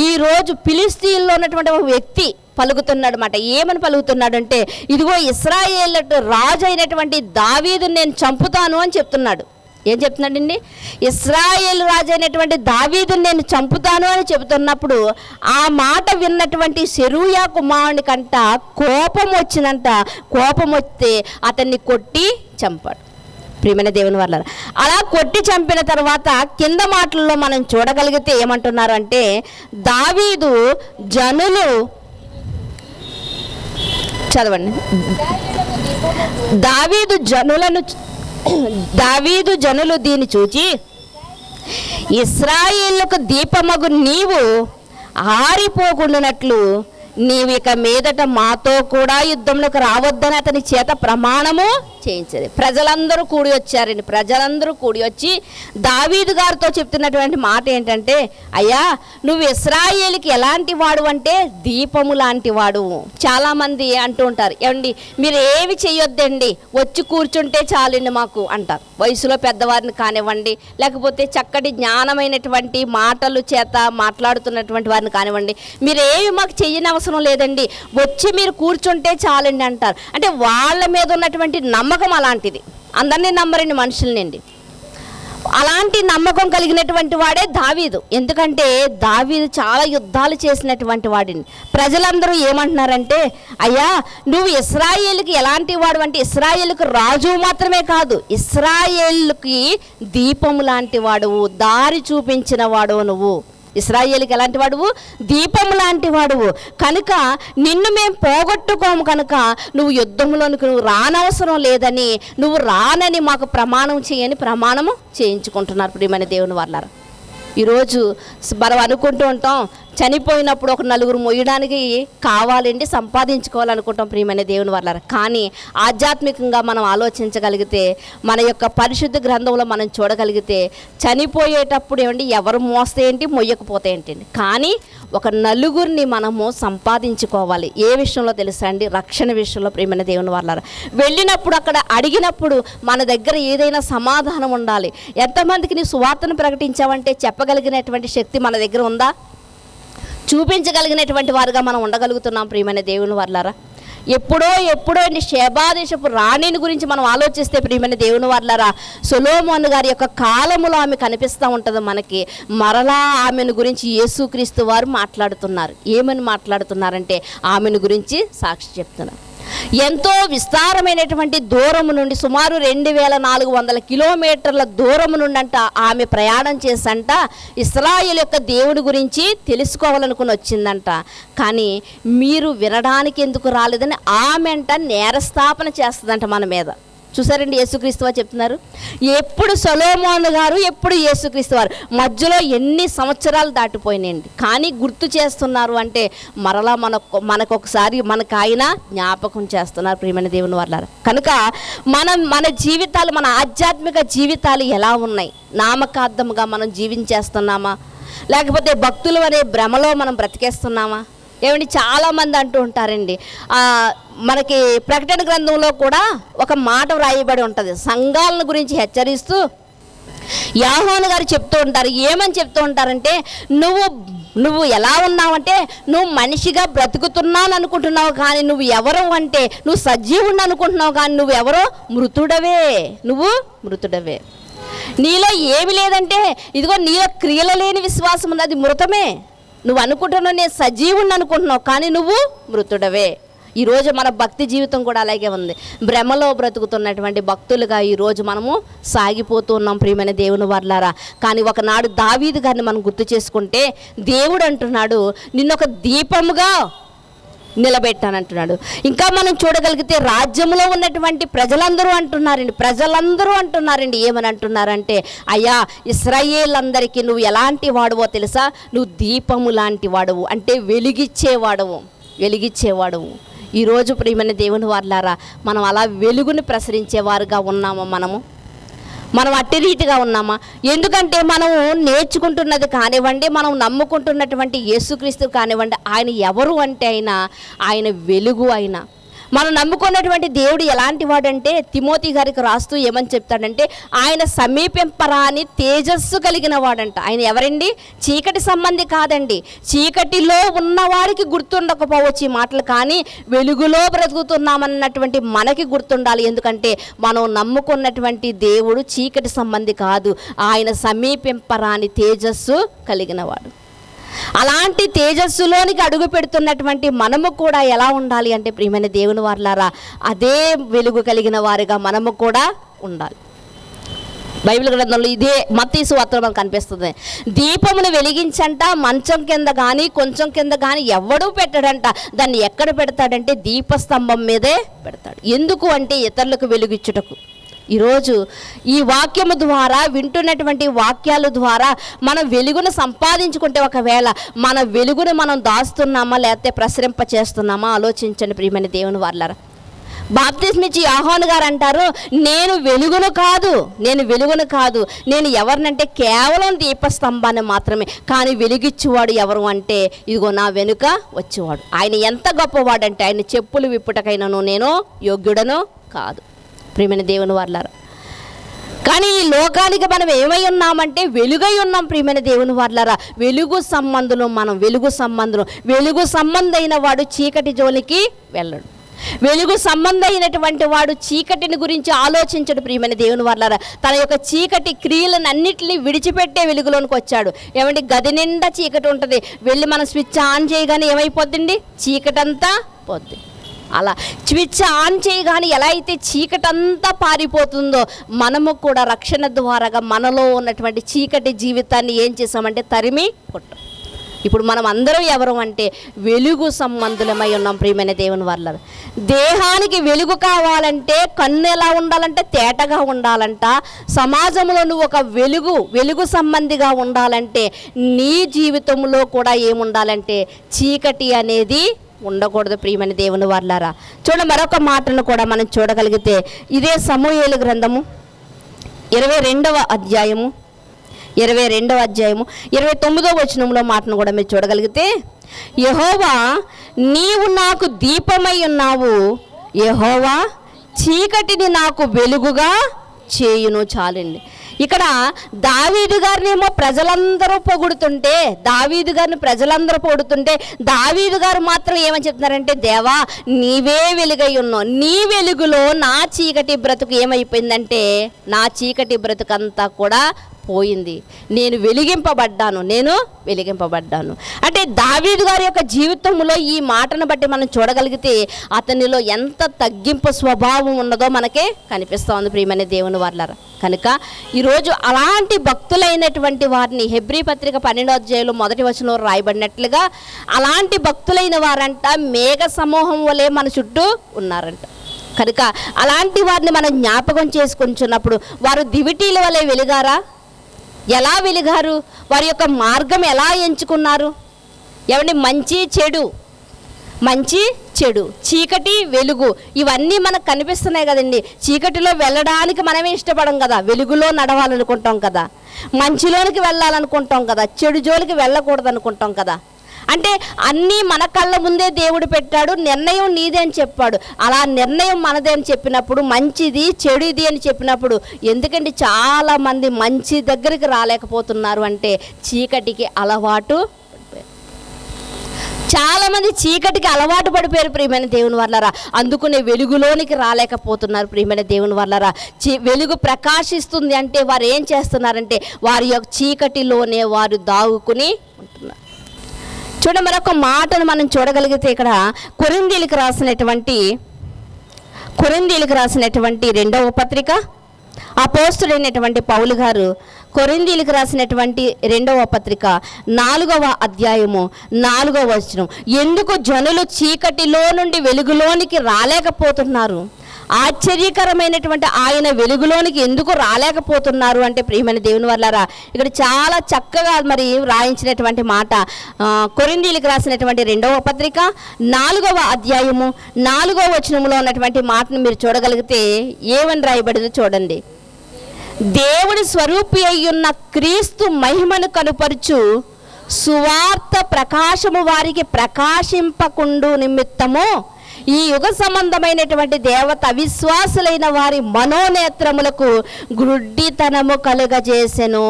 ఈరోజు ఫిలిష్తీయుల్లో ఉన్నటువంటి ఒక వ్యక్తి పలుకుతున్నాడు అన్నమాట. ఏమని పలుకుతున్నాడంటే, ఇదిగో ఇశ్రాయేలు రాజు అయినటువంటి దావీదుని నేను చంపుతాను అని చెప్తున్నాడు. ఏం చెప్తున్నాడండి? ఇశ్రాయేలు రాజు అయినటువంటి దావీదుని నేను చంపుతాను అని చెబుతున్నప్పుడు ఆ మాట విన్నటువంటి సెరూయా కుమారుని కంట కోపం వచ్చినంట. కోపం వస్తే అతన్ని కొట్టి చంపాడు. ప్రియమైన దేవుని వల్ల అలా కొట్టి చంపిన తర్వాత కింద మాటల్లో మనం చూడగలిగితే ఏమంటున్నారు అంటే, దావీదు జనులు చదవండి. దావీదు జనులు దీన్ని చూచి, ఇశ్రాయేలుకు దీపమగు నీవు ఆరిపోకుండానట్లు నీవు ఇక మీదట మాతో కూడా యుద్ధంలోకి రావద్దని అతని చేత ప్రమాణము చేయించదు. ప్రజలందరూ కూడి వచ్చారండి. ప్రజలందరూ కూడి వచ్చి దావీదు గారితో చెప్తున్నటువంటి మాట ఏంటంటే, అయ్యా నువ్వు ఇశ్రాయేలుకి ఎలాంటి వాడు అంటే దీపము లాంటి వాడు. చాలామంది అంటూ ఉంటారు, ఏమండి మీరు ఏమి చేయొద్దండి, వచ్చి కూర్చుంటే చాలండి మాకు అంటారు. వయసులో పెద్దవారిని కానివ్వండి, లేకపోతే చక్కటి జ్ఞానమైనటువంటి మాటలు చేత మాట్లాడుతున్నటువంటి వారిని కానివ్వండి, మీరు ఏమి మాకు చెయ్యని అవసరం లేదండి, వచ్చి మీరు కూర్చుంటే చాలండి అంటారు. అంటే వాళ్ళ మీద ఉన్నటువంటి నమ్మకం అలాంటిది. అందరినీ నమ్మరండి మనుషులనండి. అలాంటి నమ్మకం కలిగినటువంటి వాడే దావీదు. ఎందుకంటే దావీదు చాలా యుద్ధాలు చేసినటువంటి వాడిని. ప్రజలందరూ ఏమంటున్నారంటే, అయ్యా నువ్వు ఇశ్రాయేలుకి ఎలాంటి వాడు అంటే, ఇశ్రాయేలుకు రాజు మాత్రమే కాదు, ఇశ్రాయేలుకి దీపము లాంటి వాడువు, దారి చూపించిన వాడు నువ్వు. ఇశ్రాయేలుకి ఎలాంటి వాడువు? దీపము లాంటి వాడువు. కనుక నిన్ను మేము పోగొట్టుకోము, కనుక నువ్వు యుద్ధంలోనికి నువ్వు రానవసరం లేదని, నువ్వు రానని మాకు ప్రమాణం చేయని ప్రమాణము చేయించుకుంటున్నారు. ప్రియమైన దేవుని వాళ్ళారా, ఈరోజు మనం అనుకుంటూ ఉంటాం, చనిపోయినప్పుడు ఒక నలుగురు మొయ్యడానికి కావాలండి, సంపాదించుకోవాలనుకుంటాం ప్రియమైన దేవుని వాళ్ళారా. కానీ ఆధ్యాత్మికంగా మనం ఆలోచించగలిగితే, మన యొక్క పరిశుద్ధ గ్రంథంలో మనం చూడగలిగితే, చనిపోయేటప్పుడు ఏమండి ఎవరు మోస్తే ఏంటి, మొయ్యకపోతే ఏంటండి, కానీ ఒక నలుగురిని మనము సంపాదించుకోవాలి. ఏ విషయంలో తెలుసా అండి? రక్షణ విషయంలో. ప్రియమైన దేవుని వాళ్ళారా, వెళ్ళినప్పుడు అక్కడ అడిగినప్పుడు మన దగ్గర ఏదైనా సమాధానం ఉండాలి. ఎంతమందికి నీ సువార్తను ప్రకటించావంటే చెప్పగలిగినటువంటి శక్తి మన దగ్గర ఉందా? చూపించగలిగినటువంటి వారుగా మనం ఉండగలుగుతున్నాం ప్రియమైన దేవుని వాళ్ళారా. ఎప్పుడో శేబాదేశపు రాణిని గురించి మనం ఆలోచిస్తే ప్రియమైన దేవుని వాళ్ళారా, సొలొమోను గారి యొక్క కాలములో ఆమె కనిపిస్తూ ఉంటుంది మనకి. మరలా ఆమెను గురించి యేసుక్రీస్తు వారు మాట్లాడుతున్నారు. ఏమని మాట్లాడుతున్నారంటే, ఆమెను గురించి సాక్షి చెప్తున్నారు. ఎంతో విస్తారమైనటువంటి దూరము నుండి, సుమారు 2400 కిలోమీటర్ల దూరము నుండి అంట ఆమె ప్రయాణం చేసంట ఇశ్రాయేలు యొక్క దేవుడి గురించి తెలుసుకోవాలనుకుని వచ్చిందంట. కానీ మీరు వినడానికి ఎందుకు రాలేదని ఆమె అంట నేరస్థాపన చేస్తుందంట మన మీద. చూసారండి, యేసుక్రీస్తు వారు చెప్తున్నారు. ఎప్పుడు సొలొమోను గారు, ఎప్పుడు యేసుక్రీస్తు వారు, మధ్యలో ఎన్ని సంవత్సరాలు దాటిపోయినాయండి. కానీ గుర్తు చేస్తున్నారు అంటే మరలా మనకొకసారి మనకు ఆయన జ్ఞాపకం చేస్తున్నారు ప్రియమైన దేవుని వాళ్ళారా. కనుక మన జీవితాలు, మన ఆధ్యాత్మిక జీవితాలు ఎలా ఉన్నాయి? నామకార్థముగా మనం జీవించేస్తున్నామా, లేకపోతే భక్తులు అనే భ్రమలో మనం బ్రతికేస్తున్నామా? ఏమండి చాలామంది అంటూ ఉంటారండి, మనకి ప్రకటన గ్రంథంలో కూడా ఒక మాట వ్రాయబడి ఉంటుంది, సంఘాలను గురించి హెచ్చరిస్తూ యోహాను గారు చెప్తూ ఉంటారు. ఏమని చెప్తూ ఉంటారంటే, నువ్వు ఎలా ఉన్నావంటే, నువ్వు మనిషిగా బ్రతుకుతున్నాను అనుకుంటున్నావు, కానీ నువ్వు ఎవరు అంటే నువ్వు సజీవుని అనుకుంటున్నావు, కానీ నువ్వు ఎవరో మృతుడవే. నీలో ఏమి లేదంటే, ఇదిగో నీలో క్రియలు లేని విశ్వాసం ఉంది, అది మృతమే. నువ్వు అనుకుంటున్నావు నేను సజీవుని అనుకుంటున్నావు, కానీ నువ్వు మృతుడవే. ఈరోజు మన భక్తి జీవితం కూడా అలాగే ఉంది. భ్రమలో బ్రతుకుతున్నటువంటి భక్తులుగా ఈరోజు మనము సాగిపోతూ ఉన్నాం ప్రియమైన దేవుని వాళ్ళారా. కానీ ఒకనాడు దావీదు గారిని మనం గుర్తు చేసుకుంటే, దేవుడు అంటున్నాడు నిన్నొక దీపముగా నిలబెట్టానంటున్నాడు. ఇంకా మనం చూడగలిగితే రాజ్యంలో ఉన్నటువంటి ప్రజలందరూ అంటున్నారండి. ఏమని అంటున్నారంటే, అయ్యా ఇశ్రాయేల్ అందరికీ నువ్వు ఎలాంటి వాడువో తెలుసా? నువ్వు దీపము లాంటి వాడువు, అంటే వెలిగిచ్చేవాడువు. ఈరోజు ప్రియమైన దేవుని వాళ్ళారా, మనం అలా వెలుగుని ప్రసరించేవారుగా ఉన్నామా? మనం అట్టి రీతిగా ఉన్నామా? ఎందుకంటే మనం నేర్చుకుంటున్నది కానివ్వండి, మనం నమ్ముకుంటున్నటువంటి యేసుక్రీస్తు కానివ్వండి, ఆయన ఎవరు అంటే ఆయన వెలుగు. మనం నమ్ముకున్నటువంటి దేవుడు ఎలాంటి వాడంటే తిమోతి గారికి రాస్తూ ఏమని చెప్తాడంటే ఆయన సమీపింపరాని తేజస్సు కలిగిన వాడంట. ఆయన ఎవరండి? చీకటి సంబంధి కాదండి. చీకటిలో ఉన్నవాడికి గుర్తుండకపోవచ్చు ఈ మాటలు, కానీ వెలుగులో బ్రతుకుతున్నామన్నటువంటి మనకి గుర్తుండాలి. ఎందుకంటే మనం నమ్ముకున్నటువంటి దేవుడు చీకటి సంబంధి కాదు, ఆయన సమీపింపరాని తేజస్సు కలిగిన వాడు. అలాంటి తేజస్సులోనికి అడుగు పెడుతున్నటువంటి మనము కూడా ఎలా ఉండాలి అంటే ప్రియమైన దేవుని వారలారా, అదే వెలుగు కలిగిన వారిగా మనము కూడా ఉండాలి. బైబిల్ గ్రంథంలో ఇదే మత్తయి సువార్తలో మనకు కనిపిస్తుంది. దీపమును వెలిగించంట మంచం కింద కానీ కొంచెం కింద కానీ ఎవడూ పెట్టడంట. దాన్ని ఎక్కడ పెడతాడంటే దీపస్తంభం మీదే పెడతాడు. ఎందుకు అంటే ఇతరులకు వెలుగిచ్చుటకు. ఈరోజు ఈ వాక్యము ద్వారా, వింటున్నటువంటి వాక్యాల ద్వారా మనం వెలుగును సంపాదించుకుంటే, ఒకవేళ మన వెలుగును మనం దాస్తున్నామా లేకపోతే ప్రసరింప చేస్తున్నామా ఆలోచించండి ప్రియమైన దేవుని వారలారా. బాప్తిస్మిచ్చి యోహాను గారు అంటారు, నేను వెలుగును కాదు, నేను ఎవరినంటే కేవలం దీపస్తంభాన్ని మాత్రమే, కానీ వెలుగిచ్చేవాడు ఎవరు అంటే ఇదిగో నా వెనుక వచ్చేవాడు. ఆయన ఎంత గొప్పవాడంటే ఆయన చెప్పులు విప్పుటకైనను నేను యోగ్యుడను కాదు ప్రియమైన దేవుని వారలారా. కానీ ఈ లోకానికి మనం ఏమై ఉన్నామంటే వెలుగై ఉన్నాం ప్రియమైన దేవుని వారలారా. వెలుగు సంబంధైన వాడు చీకటి జోలికి వెళ్ళడు. వెలుగు సంబంధమైనటువంటి వాడు చీకటిని గురించి ఆలోచించడు ప్రియమైన దేవుని వారలారా. తన యొక్క చీకటి క్రియలను అన్నిటినీ విడిచిపెట్టే వెలుగులోనికి వచ్చాడు. ఏమంటే గది నిండా చీకటి ఉంటుంది, వెళ్ళి మనం స్విచ్ ఆన్ చేయగానే ఏమైపోద్దండి? చీకటంతా పోద్ది. అలా స్విచ్ ఆన్ చేయగానే ఎలా అయితే చీకటంతా పారిపోతుందో, మనము కూడా రక్షణ ద్వారాగా మనలో ఉన్నటువంటి చీకటి జీవితాన్ని ఏం చేసామంటే తరిమి కొట్టాం. ఇప్పుడు మనం అందరం ఎవరు అంటే వెలుగు సంబంధులమై ఉన్నాం ప్రియమైన దేవుని వారలారా. దేహానికి వెలుగు కావాలంటే కన్ను ఎలా ఉండాలంటే తేటగా ఉండాలంట. సమాజంలో నువ్వు ఒక వెలుగు సంబంధిగా ఉండాలంటే నీ జీవితంలో కూడా ఏముండాలంటే చీకటి అనేది ఉండకూడదు ప్రియమైన దేవుని వారలారా. మరొక మాటను కూడా మనం చూడగలిగితే ఇదే సమూయేలు గ్రంథము 22వ అధ్యాయము 29వ వచనంలో మాటను కూడా మీరు చూడగలిగితే, యెహోవా నీవు నాకు దీపమై ఉన్నావు, యెహోవా చీకటిని నాకు వెలుగుగా చేయును. చాలండి. ఇక్కడ దావీదు గారినేమో ప్రజలందరూ పొగుడుతుంటే, దావీదు గారు మాత్రం ఏమని చెప్తున్నారంటే, దేవా నీవే వెలుగై ఉన్నావు, నీ వెలుగులో నా చీకటి బ్రతుకు ఏమైపోయిందంటే నా చీకటి బ్రతుకంతా కూడా పోయింది, నేను వెలిగింపబడ్డాను. అంటే దావీదు గారి యొక్క జీవితంలో ఈ మాటను బట్టి మనం చూడగలిగితే అతనిలో ఎంత తగ్గింపు స్వభావం ఉన్నదో మనకే కనిపిస్తోంది ప్రియమైన దేవుని వారలారా. కనుక ఈరోజు అలాంటి భక్తులైనటువంటి వారిని హెబ్రీ పత్రిక 12వ అధ్యాయంలో 1వ వచనంలో రాయబడినట్లుగా అలాంటి భక్తులైన వారంట మేఘ సమూహం వలె మన చుట్టూ ఉన్నారంట. కనుక అలాంటి వారిని మనం జ్ఞాపకం చేసుకుంటున్నప్పుడు వారు దివిటీల వలె వెలిగారా? ఎలా వెలిగారు? వారి యొక్క మార్గం ఎలా ఎంచుకున్నారు? ఏమండి, మంచి చెడు, చీకటి వెలుగు, ఇవన్నీ మనకు కనిపిస్తున్నాయి కదండి. చీకటిలో వెళ్ళడానికి మనమే ఇష్టపడం కదా, వెలుగులో నడవాలనుకుంటాం కదా, మంచిలోనికి వెళ్ళాలనుకుంటాం కదా, చెడు జోలికి వెళ్ళకూడదు అనుకుంటాం కదా. అంటే అన్నీ మన కళ్ళ ముందే దేవుడు పెట్టాడు, నిర్ణయం నీదే అని చెప్పాడు. అలా నిర్ణయం మనదే అని చెప్పినప్పుడు, మంచిది చెడు ఇది అని చెప్పినప్పుడు, ఎందుకంటే చాలామంది మంచి దగ్గరికి రాలేకపోతున్నారు అంటే చీకటికి అలవాటు పడిపోయారు ప్రియమైన దేవుని వారలారా. అందుకునే వెలుగులోనికి రాలేకపోతున్నారు ప్రియమైన దేవుని వారలారా. వెలుగు ప్రకాశిస్తుంది అంటే వారు ఏం చేస్తున్నారంటే వారి యొక్క చీకటిలోనే వారు దాగుకుని ఉంటున్నారు. మరొక మాటను మనం చూడగలిగితే ఇక్కడ కొరింథీయులకు రాసినటువంటి 2వ పత్రిక, అపోస్తలుడైనటువంటి పౌలు గారు కొరింథీయులకు రాసినటువంటి 2వ పత్రిక 4వ అధ్యాయము 4వ వచనం, ఎందుకు జనులు చీకటిలో నుండి వెలుగులోనికి రాలేకపోతున్నారు, ఆశ్చర్యకరమైనటువంటి ఆయన వెలుగులోనికి ఎందుకు రాలేకపోతున్నారు అంటే ప్రియమైన దేవుని వారలారా, ఇక్కడ చాలా చక్కగా మరి రాయించినటువంటి మాట. కొరింథీయులకు రాసినటువంటి 2వ పత్రిక 4వ అధ్యాయము 4వ వచనంలో ఉన్నటువంటి మాటను మీరు చూడగలిగితే ఏమని రాయబడిందో చూడండి. దేవుడి స్వరూపి అయ్యున్న క్రీస్తు మహిమను కనుపరుచు సువార్త ప్రకాశము వారికి ప్రకాశింపకుండు నిమిత్తము ఈ యుగ సంబంధమైనటువంటి దేవత అవిశ్వాసులైన వారి మనోనేత్రములకు గ్రుడ్డితనము కలుగజేసెను.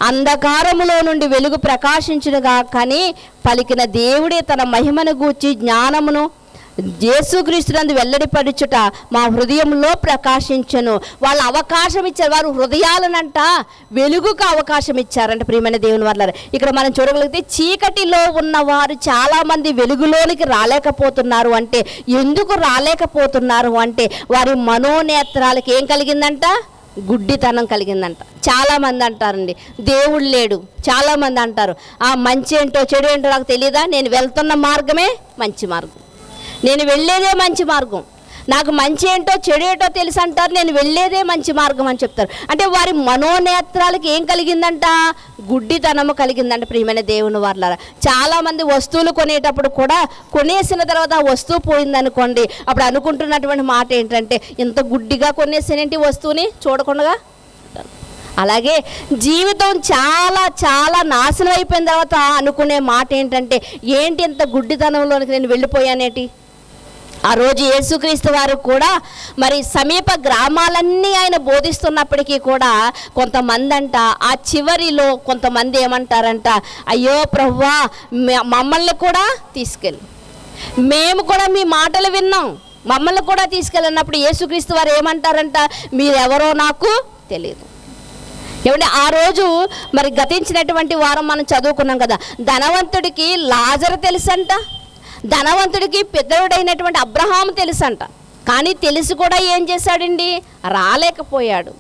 అంధకారములో నుండి వెలుగు ప్రకాశించునుగా కానీ పలికిన దేవుడే తన మహిమను గూర్చి జ్ఞానమును యేసుక్రీస్తునందు వెల్లడిపరచుట మా హృదయంలో ప్రకాశించను. వాళ్ళు అవకాశం ఇచ్చారు, వారు హృదయాలనంట వెలుగుకు అవకాశం ఇచ్చారంట. ప్రియమైన దేవుని వల్ల ఇక్కడ మనం చూడగలిగితే చీకటిలో ఉన్నవారు చాలామంది వెలుగులోనికి రాలేకపోతున్నారు. అంటే ఎందుకు రాలేకపోతున్నారు అంటే వారి మనోనేత్రాలకు ఏం కలిగిందంట? గుడ్డితనం కలిగిందంట. చాలామంది అంటారండి దేవుడు లేడు. చాలామంది అంటారు ఆ మంచి ఏంటో చెడు ఏంటో నాకు తెలియదా, నేను వెళ్తున్న మార్గమే మంచి మార్గం, నేను వెళ్ళేదే మంచి మార్గం, నాకు మంచి ఏంటో చెడు ఏంటో తెలుసు అంటారు, నేను వెళ్ళేదే మంచి మార్గం అని చెప్తారు. అంటే వారి మనోనేత్రాలకు ఏం కలిగిందంట? గుడ్డితనము కలిగిందంట. ప్రియమైన దేవుని వారలారా, చాలామంది వస్తువులు కొనేటప్పుడు కూడా కొనేసిన తర్వాత ఆ వస్తువు పోయిందనుకోండి, అప్పుడు అనుకుంటున్నటువంటి మాట ఏంటంటే ఇంత గుడ్డిగా కొనేసినేంటి వస్తువుని చూడకుండా. అలాగే జీవితం చాలా చాలా నాశనం అయిపోయిన తర్వాత అనుకునే మాట ఏంటంటే ఏంటి ఇంత గుడ్డితనంలోనికి నేను వెళ్ళిపోయానేటి. ఆ రోజు యేసుక్రీస్తు వారు కూడా మరి సమీప గ్రామాలన్నీ ఆయన బోధిస్తున్నప్పటికీ కూడా కొంతమంది అంట ఆ చివరిలో కొంతమంది ఏమంటారంట, అయ్యో ప్రభువా మమ్మల్ని కూడా తీసుకెళ్ళి, మేము కూడా మీ మాటలు విన్నాం, మమ్మల్ని కూడా తీసుకెళ్ళినప్పుడు యేసుక్రీస్తు వారు ఏమంటారంట, మీరెవరో నాకు తెలియదు. ఏమంటే ఆ రోజు మరి గతించినటువంటి వారం మనం చదువుకున్నాం కదా, ధనవంతుడికి లాజరు తెలుసంట, ధనవంతుడికి పితరుడైనటువంటి అబ్రహాము తెలుసంట. కానీ తెలిసి కూడా ఏం చేశాడండి? రాలేకపోయాడు.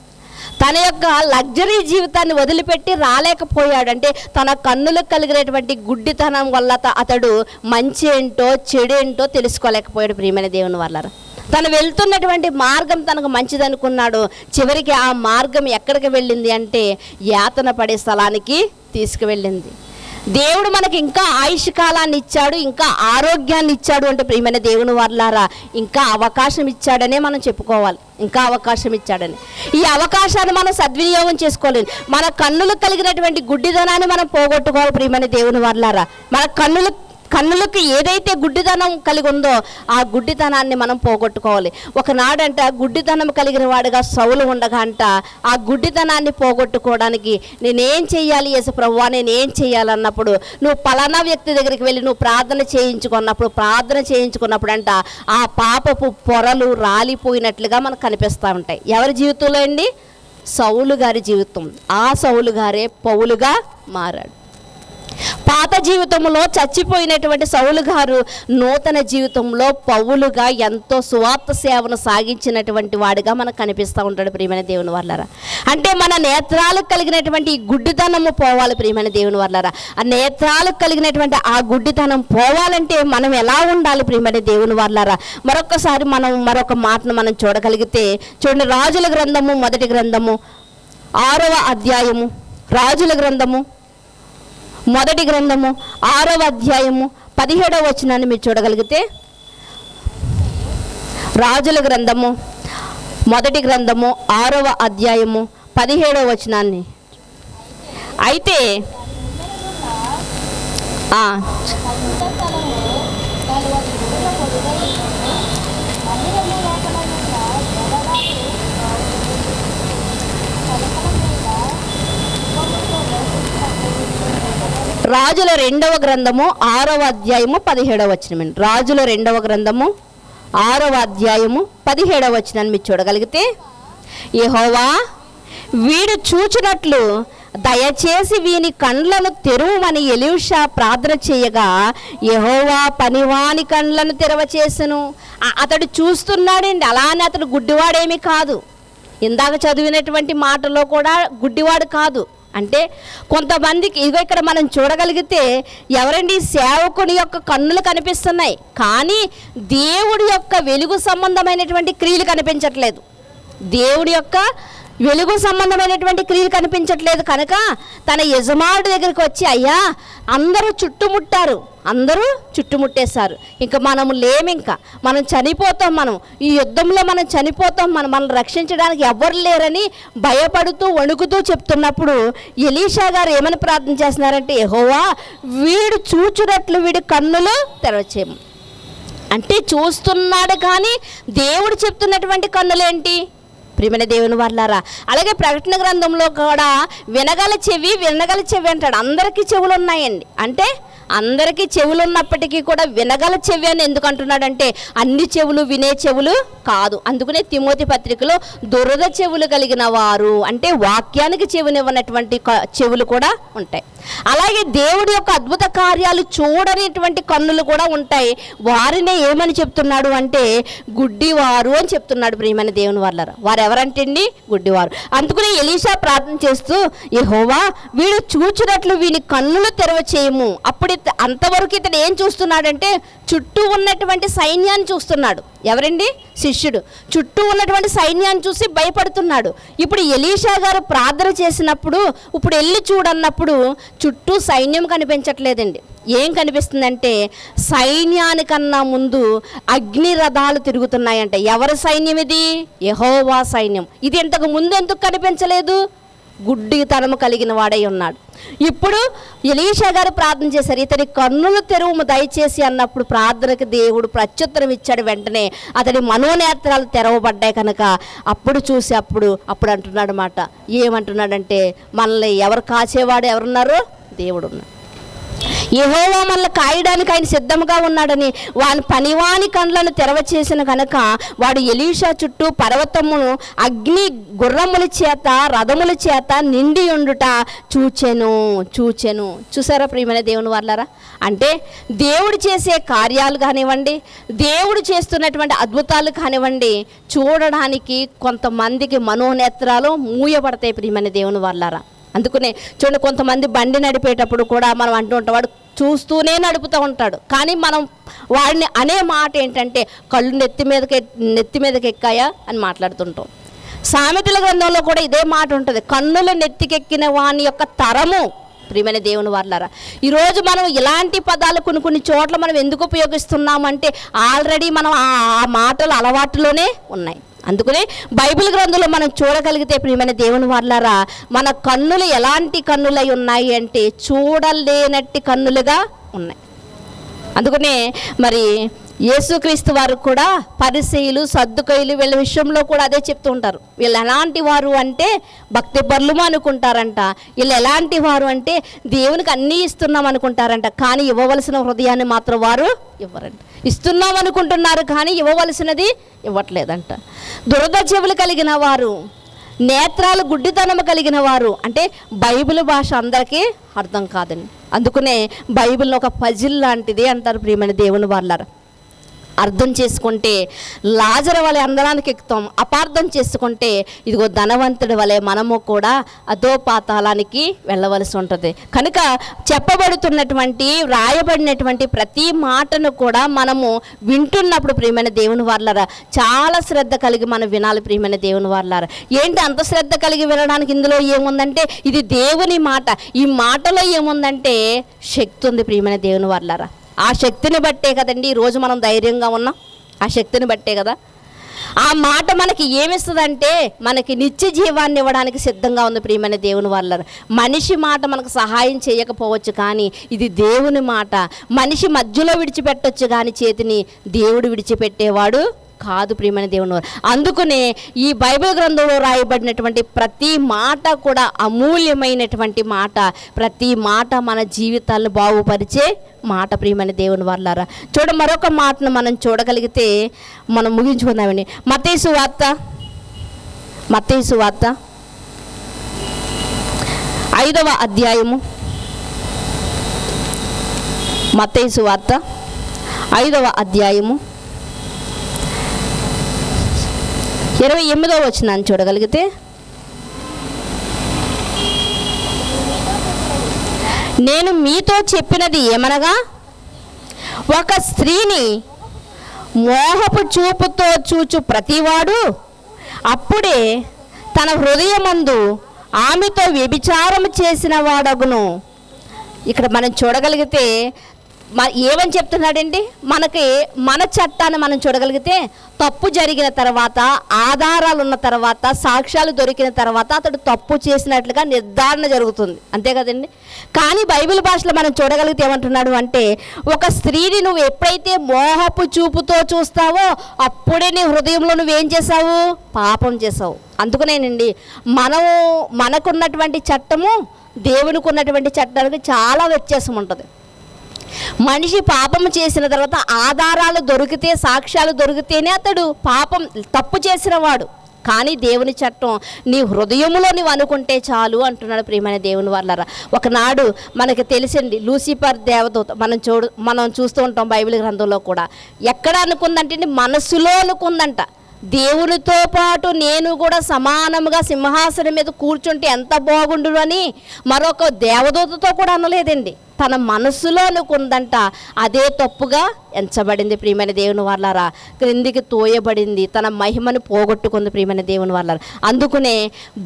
తన యొక్క లగ్జరీ జీవితాన్ని వదిలిపెట్టి రాలేకపోయాడు. అంటే తన కన్నులకు కలిగినటువంటి గుడ్డితనం వల్ల అతడు మంచి ఏంటో చెడు ఏంటో తెలుసుకోలేకపోయాడు. ప్రియమైన దేవుని వాళ్ళారా, తను వెళ్తున్నటువంటి మార్గం తనకు మంచిదనుకున్నాడు. చివరికి ఆ మార్గం ఎక్కడికి వెళ్ళింది అంటే యాతన పడే స్థలానికి తీసుకువెళ్ళింది. దేవుడు మనకి ఇంకా ఆయుష్ కాలాన్ని ఇచ్చాడు, ఇంకా ఆరోగ్యాన్ని ఇచ్చాడు అంటే ప్రియమైన దేవుని వాళ్ళారా ఇంకా అవకాశం ఇచ్చాడనే మనం చెప్పుకోవాలి. ఇంకా అవకాశం ఇచ్చాడని ఈ అవకాశాన్ని మనం సద్వినియోగం చేసుకోలేదు. మన కన్నులకు కలిగినటువంటి గుడ్డిదనాన్ని మనం పోగొట్టుకోవాలి. ప్రియమైన దేవుని వాళ్ళారా, మన కన్నులకు ఏదైతే గుడ్డితనం కలిగి ఉందో ఆ గుడ్డితనాన్ని మనం పోగొట్టుకోవాలి. ఒకనాడంట గుడ్డితనం కలిగిన వాడుగా సౌలు ఉండగా అంట ఆ గుడ్డితనాన్ని పోగొట్టుకోవడానికి నేనేం చెయ్యాలి యేసు ప్రభువా, నేనేం చెయ్యాలన్నప్పుడు నువ్వు పలానా వ్యక్తి దగ్గరికి వెళ్ళి నువ్వు ప్రార్థన చేయించుకున్నప్పుడు అంట ఆ పాపపు పొరలు రాలిపోయినట్లుగా మనకు కనిపిస్తూ ఉంటాయి. ఎవరి జీవితంలో అండి? సౌలు గారి జీవితం. ఆ సౌలు గారే పౌలుగా మారాడు. పాత జీవితంలో చచ్చిపోయినటువంటి సౌలు గారు నూతన జీవితంలో పౌలుగా ఎంతో సువార్త సేవను సాగించినటువంటి వాడిగా మనకు కనిపిస్తూ ఉంటాడు. ప్రియమైన దేవుని వాళ్ళారా, అంటే మన నేత్రాలకు కలిగినటువంటి గుడ్డితనము పోవాలి. ప్రియమైన దేవుని వాళ్ళారా, ఆ నేత్రాలకు కలిగినటువంటి ఆ గుడ్డితనం పోవాలంటే మనం ఎలా ఉండాలి? ప్రియమైన దేవుని వాళ్ళారా, మరొకసారి మరొక మాటను మనం చూడగలిగితే చూడండి, రాజుల గ్రంథము మొదటి గ్రంథము 6వ అధ్యాయము, రాజుల గ్రంథము మొదటి గ్రంథము 6వ అధ్యాయము 17వ వచనాన్ని మీరు చూడగలిగితే, రాజుల గ్రంథము మొదటి గ్రంథము 6వ అధ్యాయము 17వ వచనాన్ని. అయితే రాజుల 2వ గ్రంథము 6వ అధ్యాయము 17వ వచనం. రాజుల 2వ గ్రంథము 6వ అధ్యాయము 17వ వచనాన్ని మీరు చూడగలిగితే, యెహోవా వీడు చూచినట్లు దయచేసి వీని కండ్లను తెరువమని ఎలీషా ప్రార్థన చేయగా యెహోవా పనివాని కండ్లను తెరవచేసెను. అతడు చూస్తున్నాడండి, అలానే అతడు గుడ్డివాడేమీ కాదు. ఇందాక చదివినటువంటి మాటలో కూడా గుడ్డివాడు కాదు. అంటే కొంతమందికి ఇదిగో ఇక్కడ మనం చూడగలిగితే ఎవరండి? సేవకుని యొక్క కన్నులు కనిపిస్తున్నాయి, కానీ దేవుడి యొక్క వెలుగు సంబంధమైనటువంటి క్రియలు కనిపించట్లేదు. దేవుడి యొక్క వెలుగు సంబంధమైనటువంటి క్రియలు కనిపించట్లేదు కనుక తన యజమానుడి దగ్గరికి వచ్చి, అయ్యా అందరూ చుట్టుముట్టారు, అందరూ చుట్టుముట్టేశారు, ఇంకా మనము లేమింకా, మనం చనిపోతాం, మనం ఈ యుద్ధంలో మనం చనిపోతాం, మనల్ని రక్షించడానికి ఎవ్వరు లేరని భయపడుతూ వణుకుతూ చెప్తున్నప్పుడు ఎలీషా గారు ఏమని ప్రార్థన చేస్తున్నారంటే, యెహోవా వీడు చూచునట్లు వీడి కన్నులు తెరవచేయము. అంటే చూస్తున్నాడు కానీ దేవుడు చెప్తున్నటువంటి కన్నులేంటి ప్రియమైన దేవుని వాళ్ళారా? అలాగే ప్రకటన గ్రంథంలో కూడా వినగల చెవి అంటాడు. అందరికీ చెవులు ఉన్నాయండి, అంటే అందరికీ చెవులు ఉన్నప్పటికీ కూడా వినగల చెవి అని ఎందుకు అంటున్నాడంటే అన్ని చెవులు వినే చెవులు కాదు. అందుకనే తిమోతి పత్రికలో దురద చెవులు కలిగిన వారు అంటే వాక్యానికి చెవినివ్వనటువంటి చెవులు కూడా ఉంటాయి. అలాగే దేవుడి యొక్క అద్భుత కార్యాలు చూడనిటువంటి కన్నులు కూడా ఉంటాయి. వారినే ఏమని చెప్తున్నాడు అంటే గుడ్డివారు అని చెప్తున్నాడు. ప్రియమైన దేవుని వాళ్ళారా, వారు ఎవరంటే అండి గుడ్డివారు. అందుకనే ఎలీషా ప్రార్థన చేస్తూ, యెహోవా వీడు చూచినట్లు వీని కన్నులు తెరవచేయము. అప్పుడు అంతవరకు ఇతను ఏం చూస్తున్నాడంటే చుట్టూ ఉన్నటువంటి సైన్యాన్ని చూస్తున్నాడు. ఎవరండి? శిష్యుడు. చుట్టూ ఉన్నటువంటి సైన్యాన్ని చూసి భయపడుతున్నాడు. ఇప్పుడు ఎలీషా గారు ప్రార్థన చేసినప్పుడు ఇప్పుడు వెళ్ళి చూడన్నప్పుడు చుట్టూ సైన్యం కనిపించట్లేదండి. ఏం కనిపిస్తుందంటే సైన్యానికన్నా ముందు అగ్ని రథాలు తిరుగుతున్నాయంట. ఎవరి సైన్యం ఇది? యెహోవా సైన్యం. ఇది ఇంతకు ముందు ఎందుకు కనిపించలేదు? గుడ్డితనము కలిగిన వాడై ఉన్నాడు. ఇప్పుడు ఎలీషా గారు ప్రార్థన చేశారు, ఇతని కన్నులు తెరువుము దయచేసి అన్నప్పుడు ప్రార్థనకు దేవుడు ప్రత్యుత్తరం ఇచ్చాడు. వెంటనే అతడి మనోనేత్రాలు తెరవబడ్డాయి కనుక అప్పుడు చూసి అప్పుడు అంటున్నాడు మాట. ఏమంటున్నాడంటే మనల్ని ఎవరు కాచేవాడు ఎవరున్నారు? దేవుడు ఉన్నాడు. యెహోవా మనల్ని కాయడానికి ఆయన సిద్ధంగా ఉన్నాడని వాని పనివాని కండ్లను తెరవచేసిన కనుక వాడు ఎలీషా చుట్టూ పర్వతమును అగ్ని గుర్రముల చేత రథముల చేత నిండి ఉండుట చూచెను. చూసారా ప్రియమైన దేవుని వాళ్ళారా? అంటే దేవుడు చేసే కార్యాలు కానివ్వండి, దేవుడు చేస్తున్నటువంటి అద్భుతాలు కానివ్వండి, చూడడానికి కొంతమందికి మనోనేత్రాలు మూయబడతాయి ప్రియమైన దేవుని వాళ్ళారా. అందుకనే చూడండి, కొంతమంది బండి నడిపేటప్పుడు కూడా మనం అంటూ ఉంటాం, వాడు చూస్తూనే నడుపుతూ ఉంటాడు. కానీ మనం వాడిని అనే మాట ఏంటంటే కళ్ళు నెత్తి మీదకి ఎక్కాయా అని మాట్లాడుతుంటాం. సామెతల గ్రంథంలో కూడా ఇదే మాట ఉంటుంది, కన్నుల నెత్తికెక్కిన వాని యొక్క తరము. ప్రియమైన దేవుని వాళ్ళారా, ఈరోజు మనం ఇలాంటి పదాలు కొన్ని చోట్ల మనం ఎందుకు ఉపయోగిస్తున్నామంటే ఆల్రెడీ మనం ఆ మాటలు అలవాటులోనే ఉన్నాయి. అందుకనే బైబిల్ గ్రంథంలో మనం చూడగలిగితే ప్రియమైన దేవుని వాళ్ళారా, మన కన్నులు ఎలాంటి కన్నులై ఉన్నాయి అంటే చూడలేనట్టి కన్నులుగా ఉన్నాయి. అందుకనే మరి యేసుక్రీస్తు వారు కూడా పరిసయ్యులు సద్దుకయ్యులు వీళ్ళ విషయంలో కూడా అదే చెప్తూ ఉంటారు. వీళ్ళు ఎలాంటి వారు అంటే భక్తి పరులు అనుకుంటారంట. వీళ్ళు ఎలాంటి వారు అంటే దేవునికి అన్నీ ఇస్తున్నాం అనుకుంటారంట, కానీ ఇవ్వవలసిన హృదయాన్ని మాత్రం వారు ఇవ్వరంట. ఇస్తున్నాం అనుకుంటున్నారు కానీ ఇవ్వవలసినది ఇవ్వట్లేదంట. దురద చెవులు కలిగిన వారు, నేత్రాలు గుడ్డితనము కలిగిన వారు అంటే బైబిల్ భాష అందరికీ అర్థం కాదండి. అందుకనే బైబిల్ని ఒక పజిల్ లాంటిది అంటారు ప్రియమైన దేవుని వాళ్ళారా. అర్థం చేసుకుంటే లాజరు వలె అందరానికి ఎక్కుతాం, అపార్థం చేసుకుంటే ఇదిగో ధనవంతుడి వలె మనము కూడా అదో పాతాళానికి వెళ్ళవలసి ఉంటుంది. కనుక చెప్పబడుతున్నటువంటి వ్రాయబడినటువంటి ప్రతి మాటను కూడా మనము వింటున్నప్పుడు ప్రియమైన దేవుని వాళ్ళారా చాలా శ్రద్ధ కలిగి మనం వినాలి. ప్రియమైన దేవుని వాళ్ళారా, ఏంటి అంత శ్రద్ధ కలిగి వినడానికి? ఇందులో ఏముందంటే ఇది దేవుని మాట. ఈ మాటలో ఏముందంటే శక్తి ఉంది ప్రియమైన దేవుని వాళ్ళారా. ఆ శక్తిని బట్టే కదండి ఈరోజు మనం ధైర్యంగా ఉన్నాం. ఆ శక్తిని బట్టే కదా. ఆ మాట మనకి ఏమిస్తుందంటే మనకి నిత్య జీవాన్ని ఇవ్వడానికి సిద్ధంగా ఉంది ప్రియమైన దేవుని వాళ్ళారా. మనిషి మాట మనకు సహాయం చేయకపోవచ్చు, కానీ ఇది దేవుని మాట. మనిషి మధ్యలో విడిచిపెట్టవచ్చు కానీ చేతిని దేవుడు విడిచిపెట్టేవాడు కాదు ప్రియమైన దేవుని వారు. అందుకనే ఈ బైబిల్ గ్రంథంలో రాయబడినటువంటి ప్రతి మాట కూడా అమూల్యమైనటువంటి మాట. ప్రతి మాట మన జీవితాలను బాగుపరిచే మాట ప్రియమైన దేవుని వాళ్ళారా. మరొక మాటను మనం చూడగలిగితే మనం ముగించుకుందామండి. మత్తయి సువార్త 5వ అధ్యాయము. మత్తయి సువార్త 5వ అధ్యాయము 28వ వచనాన్ని చూడగలిగితే, నేను మీతో చెప్పినది ఏమనగా ఒక స్త్రీని మోహపు చూపుతో చూచు ప్రతివాడు అప్పుడే తన హృదయమందు ఆమెతో వ్యభిచారం చేసిన వాడగును. ఇక్కడ మనం చూడగలిగితే ఏమని చెప్తున్నాడండి, మనకి మన చట్టాన్ని మనం చూడగలిగితే తప్పు జరిగిన తర్వాత, ఆధారాలు ఉన్న తర్వాత, సాక్ష్యాలు దొరికిన తర్వాత అతడు తప్పు చేసినట్లుగా నిర్ధారణ జరుగుతుంది, అంతే కదండి. కానీ బైబిల్ భాషలో మనం చూడగలిగితే ఏమంటున్నాడు అంటే, ఒక స్త్రీని నువ్వు ఎప్పుడైతే మోహపు చూపుతో చూస్తావో అప్పుడే నీ హృదయంలో నువ్వేం చేసావు, పాపం చేసావు. అందుకనేనండి మనకున్నటువంటి చట్టము దేవునికి ఉన్నటువంటి చట్టానికి చాలా వ్యత్యాసం ఉంటుంది. మనిషి పాపం చేసిన తర్వాత ఆధారాలు దొరికితే, సాక్ష్యాలు దొరికితేనే అతడు తప్పు చేసిన వాడు. కానీ దేవుని చట్టం నీ హృదయంలో నువ్వు అనుకుంటే చాలు అంటున్నాడు ప్రియమైన దేవుని వాళ్ళరా. ఒకనాడు మనకి తెలిసింది లూసిఫర్ దేవదూత, మనం చూస్తూ ఉంటాం బైబిల్ గ్రంథంలో కూడా. ఎక్కడ అనుకుందంటే మనసులో అనుకుందంట, దేవునితో పాటు నేను కూడా సమానముగా సింహాసనం మీద కూర్చుంటే ఎంత బాగుండు అని మరొక దేవదూతతో కూడా అనలేదండి. తన మనసులో అనుకుందంట, అదే తప్పుగా ఎంచబడింది ప్రియమైన దేవుని వాళ్ళారా. క్రిందికి తోయబడింది, తన మహిమను పోగొట్టుకుంది ప్రియమైన దేవుని వాళ్ళారా. అందుకనే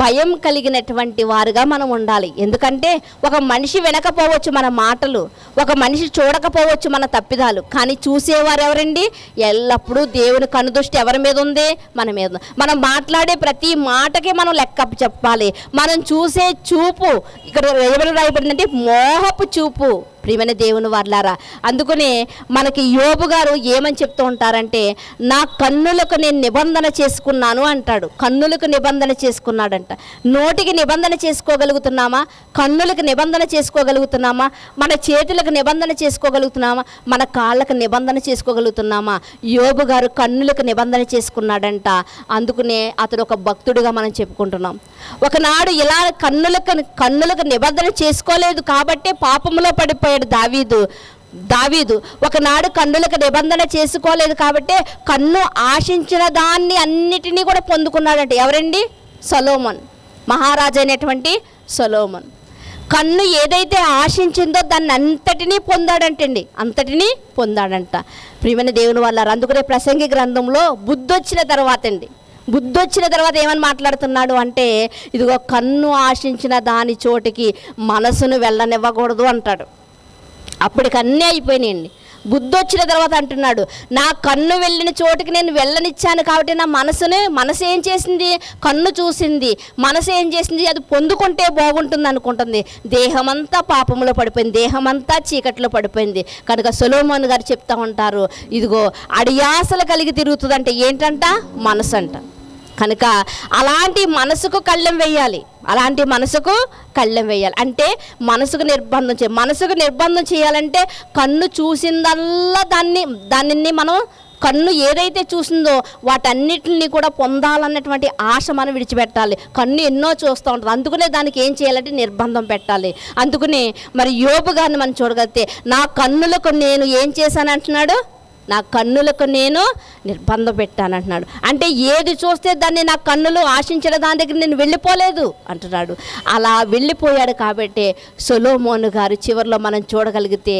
భయం కలిగినటువంటి వారుగా మనం ఉండాలి. ఎందుకంటే ఒక మనిషి వినకపోవచ్చు మన మాటలు, ఒక మనిషి చూడకపోవచ్చు మన తప్పిదాలు, కానీ చూసేవారు ఎవరండి? ఎల్లప్పుడూ దేవుని కనుదృష్టి ఎవరి మీద ఉంది? మన మీద. మనం మాట్లాడే ప్రతి మాటకి మనం లెక్క చెప్పాలి. మనం చూసే చూపు ఇక్కడ ఎవరు రాయబడిందంటే మోహపు చూపు ప్రియమైన దేవుని వాళ్ళారా. అందుకనే మనకి యోబు గారు ఏమని చెప్తూ ఉంటారంటే, నా కన్నులకు నేను నిబంధన చేసుకున్నాను అంటాడు. కన్నులకు నిబంధన చేసుకున్నాడంట. నోటికి నిబంధన చేసుకోగలుగుతున్నామా? కన్నులకు నిబంధన చేసుకోగలుగుతున్నామా? మన చేతులకు నిబంధన చేసుకోగలుగుతున్నామా? మన కాళ్ళకు నిబంధన చేసుకోగలుగుతున్నామా? యోబు గారు కన్నులకు నిబంధన చేసుకున్నాడంట. అందుకనే అతడు ఒక భక్తుడిగా మనం చెప్పుకుంటున్నాం. ఒకనాడు ఇలా కన్నులకు నిబంధన చేసుకోలేదు కాబట్టే పాపంలో పడిపోయాడు దావీదు. ఒకనాడు కన్నులకు నిబంధన చేసుకోలేదు కాబట్టి కన్ను ఆశించిన దాన్ని అన్నిటినీ కూడా పొందుకున్నాడంటే ఎవరండి? సొలొమోన్, మహారాజు అయినటువంటి సొలొమోన్. కన్ను ఏదైతే ఆశించిందో దాన్ని అంతటినీ పొందాడంట ప్రియమైన దేవుని వాళ్ళారు. అందుకనే ప్రసంగి గ్రంథంలో బుద్ధి వచ్చిన తర్వాత ఏమని మాట్లాడుతున్నాడు అంటే, ఇదిగో కన్ను ఆశించిన దాని చోటికి మనసును వెళ్ళనివ్వకూడదు అంటాడు. అప్పటికి అన్నీ అయిపోయినాయండి. బుద్ధి వచ్చిన తర్వాత అంటున్నాడు, నా కన్ను వెళ్ళిన చోటుకి నేను వెళ్ళనిచ్చాను కాబట్టి నా మనసు ఏం చేసింది? కన్ను చూసింది. మనసు ఏం చేసింది? అది పొందుకుంటే బాగుంటుంది అనుకుంటుంది. దేహమంతా పాపంలో పడిపోయింది, దేహమంతా చీకట్లో పడిపోయింది. కనుక సొలొమోన్ గారు చెప్తా ఉంటారు, ఇదిగో అడియాసలు కలిగి తిరుగుతుందంటే ఏంటంట? మనసు అంట. కనుక అలాంటి మనసుకు కళ్ళెం వేయాలి, అంటే మనసుకు నిర్బంధం చేయాలంటే కన్ను చూసిందల్లా దానిని మనం కన్ను ఏదైతే చూసిందో వాటన్నిటిని కూడా పొందాలన్నటువంటి ఆశ మనం విడిచిపెట్టాలి. కన్ను ఎన్నో చూస్తూ ఉంటుంది, అందుకనే దానికి ఏం చేయాలంటే నిర్బంధం పెట్టాలి. అందుకనే మరి యోబు గారిని మనం చూడగలిగితే, నా కన్నులకు నేను ఏం చేశాను అంటున్నాడు? నా కన్నులకు నేను నిర్బంధం పెట్టానంటున్నాడు. అంటే ఏది చూస్తే దాన్ని నా కన్నులు ఆశించిన దాని దగ్గర నేను వెళ్ళిపోలేదు అంటున్నాడు. అలా వెళ్ళిపోయాడు కాబట్టి సొలొమోను గారు చివరిలో మనం చూడగలిగితే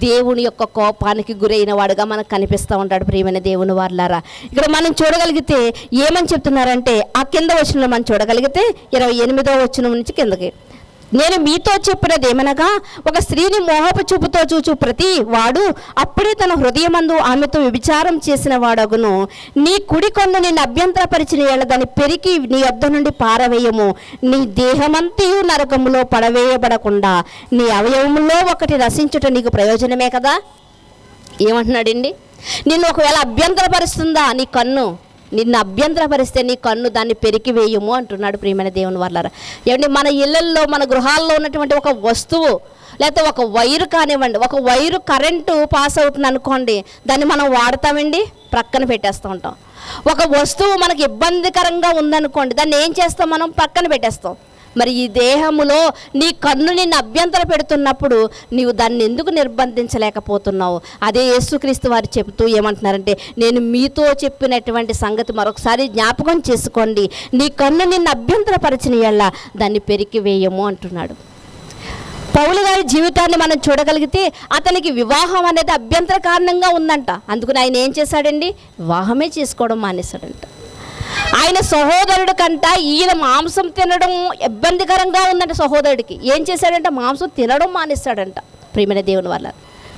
దేవుని యొక్క కోపానికి గురైన వాడుగా మనకు కనిపిస్తూ ఉంటాడు ప్రియమైన దేవుని వాళ్ళారా. ఇక్కడ మనం చూడగలిగితే ఏమని చెప్తున్నారంటే, ఆ కింద వచనంలో మనం చూడగలిగితే 28వ వచనం నుంచి కిందకి, నేను మీతో చెప్పినది ఏమనగా, ఒక స్త్రీని మోహపు చూపుతో చూచు ప్రతి వాడు అప్పుడే తన హృదయమందు ఆమెతో వ్యభిచారం చేసిన వాడగును. నీ కుడి కన్ను నిన్ను అభ్యంతరపరిచిన ఎడల దాన్ని పెరికి నీ యొద్ద నుండి పారవేయము. నీ దేహమంతయు నరకములో పడవేయబడకుండా నీ అవయవములో ఒకటి నశించుట నీకు ప్రయోజనమే కదా. ఏమంటున్నాడండి? నిన్ను ఒకవేళ అభ్యంతరపరుస్తుందా నీ కన్ను? నిన్ను అభ్యంతరపరిస్తే నీ కన్ను దాన్ని పెరికి వేయము అంటున్నాడు ప్రియమైన దేవుని వాళ్ళారా. ఏమంటే మన ఇళ్ళల్లో, మన గృహాల్లో ఉన్నటువంటి ఒక వస్తువు లేకపోతే ఒక వైరు కానివ్వండి, ఒక వైరు కరెంటు పాస్ అవుతుంది అనుకోండి, దాన్ని మనం వాడతామండి, ప్రక్కన పెట్టేస్తూ ఉంటాం. ఒక వస్తువు మనకి ఇబ్బందికరంగా ఉందనుకోండి, దాన్ని ఏం చేస్తాం? మనం పక్కన పెట్టేస్తాం. మరి ఈ దేహములో నీ కన్ను నిన్ను అభ్యంతర పెడుతున్నప్పుడు నీవు దాన్ని ఎందుకు నిర్బంధించలేకపోతున్నావు? అదే యేసుక్రీస్తు వారు చెబుతూ ఏమంటున్నారంటే, నేను మీతో చెప్పినటువంటి సంగతి మరొకసారి జ్ఞాపకం చేసుకోండి, నీ కన్ను నిన్ను అభ్యంతరపరిచిన యెడల దాన్ని పెరికి వేయము అంటున్నాడు. పౌలు గారి జీవితాన్ని మనం చూడగలిగితే అతనికి వివాహం అనేది అభ్యంతర కారణంగా ఉందంట. అందుకని ఆయన ఏం చేశాడండి? వివాహమే చేసుకోవడం మానేశాడంట. ఆయన సహోదరుడి కంట ఈయన మాంసం తినడం ఇబ్బందికరంగా ఉందంట. సహోదరుడికి ఏం చేశాడంట? మాంసం తినడం మానేస్తాడంట. ప్రియమైన దేవుని వల్ల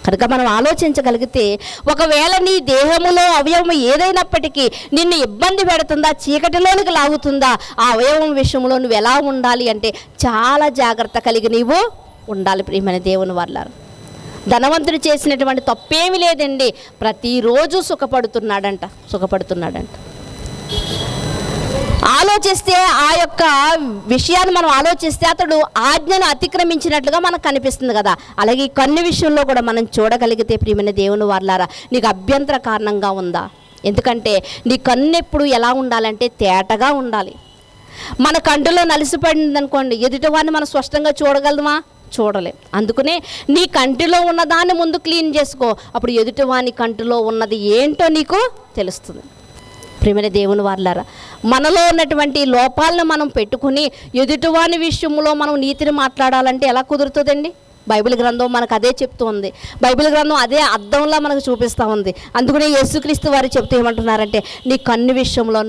కనుక మనం ఆలోచించగలిగితే, ఒకవేళ నీ దేహములో అవయవం ఏదైనప్పటికీ నిన్ను ఇబ్బంది పెడుతుందా, చీకటిలోనికి లాగుతుందా, ఆ అవయవం విషయంలో నువ్వు ఎలా ఉండాలి అంటే చాలా జాగ్రత్త కలిగి నీవు ఉండాలి. ప్రియమైన దేవుని వల్ల ధనవంతుడు చేసినటువంటి తప్పేమీ లేదండి. ప్రతిరోజు సుఖపడుతున్నాడంట. ఆలోచిస్తే ఆ యొక్క విషయాన్ని మనం ఆలోచిస్తే అతడు ఆజ్ఞను అతిక్రమించినట్లుగా మనకు కనిపిస్తుంది కదా. అలాగే ఈ కన్ను విషయంలో కూడా మనం చూడగలిగితే, ప్రియమైన దేవుని వారలారా, నీకు అభ్యంతర కారణంగా ఉందా? ఎందుకంటే నీ కన్ను ఎప్పుడు ఎలా ఉండాలంటే తేటగా ఉండాలి. మన కంటిలో నలిసిపడింది అనుకోండి, ఎదుటివాడిని మనం స్పష్టంగా చూడగలమా? చూడలేం. అందుకనే నీ కంటిలో ఉన్నదాన్ని ముందు క్లీన్ చేసుకో. అప్పుడు ఎదుటివాని కంటిలో ఉన్నది ఏంటో నీకు తెలుస్తుంది. ప్రియమైన దేవుని వారలారా, మనలో ఉన్నటువంటి లోపాలను మనం పెట్టుకుని ఎదుటివాని విషయంలో మనం నీతిని మాట్లాడాలంటే ఎలా కుదురుతుందండి? బైబిల్ గ్రంథం మనకు అదే చెప్తూ ఉంది. బైబిల్ గ్రంథం అదే అర్థంలా మనకు చూపిస్తూ ఉంది. అందుకనే యేసుక్రీస్తు వారు చెప్తూ ఏమంటున్నారంటే, నీ కన్ను విషయంలో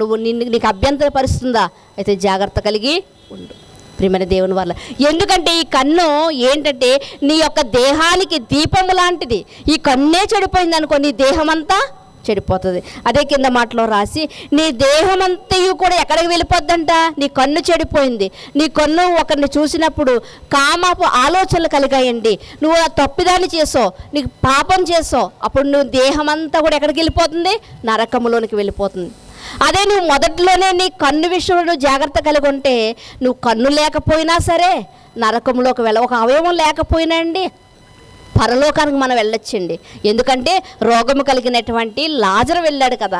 నీకు అభ్యంతరపరుస్తుందా? అయితే జాగ్రత్త కలిగి ఉండు. ప్రియమైన దేవుని వల్ల ఎందుకంటే ఈ కన్ను ఏంటంటే నీ యొక్క దేహానికి దీపము లాంటిది. ఈ కన్నే చెడిపోయింది అనుకో, నీ దేహమంతా చెడిపోతుంది. అదే కింద మాటలో రాసి, నీ దేహమంతయు కూడా ఎక్కడికి వెళ్ళిపోద్దంట? నీ కన్ను చెడిపోయింది. నీ కన్ను ఒకరిని చూసినప్పుడు కామపు ఆలోచనలు కలిగాయండి, నువ్వు తప్పిదాన్ని చేసావు, నీకు పాపం చేసావు, అప్పుడు నువ్వు దేహమంతా కూడా ఎక్కడికి వెళ్ళిపోతుంది? నరకములోనికి వెళ్ళిపోతుంది. అదే నువ్వు మొదట్లోనే నీ కన్ను విషయంలో నువ్వు జాగ్రత్త కలిగి ఉంటే, నువ్వు కన్ను లేకపోయినా సరే నరకంలోకి ఒక అవయవం లేకపోయినా అండి పరలోకానికి మనం వెళ్ళొచ్చండి. ఎందుకంటే రోగము కలిగినటువంటి లాజరు వెళ్ళాడు కదా.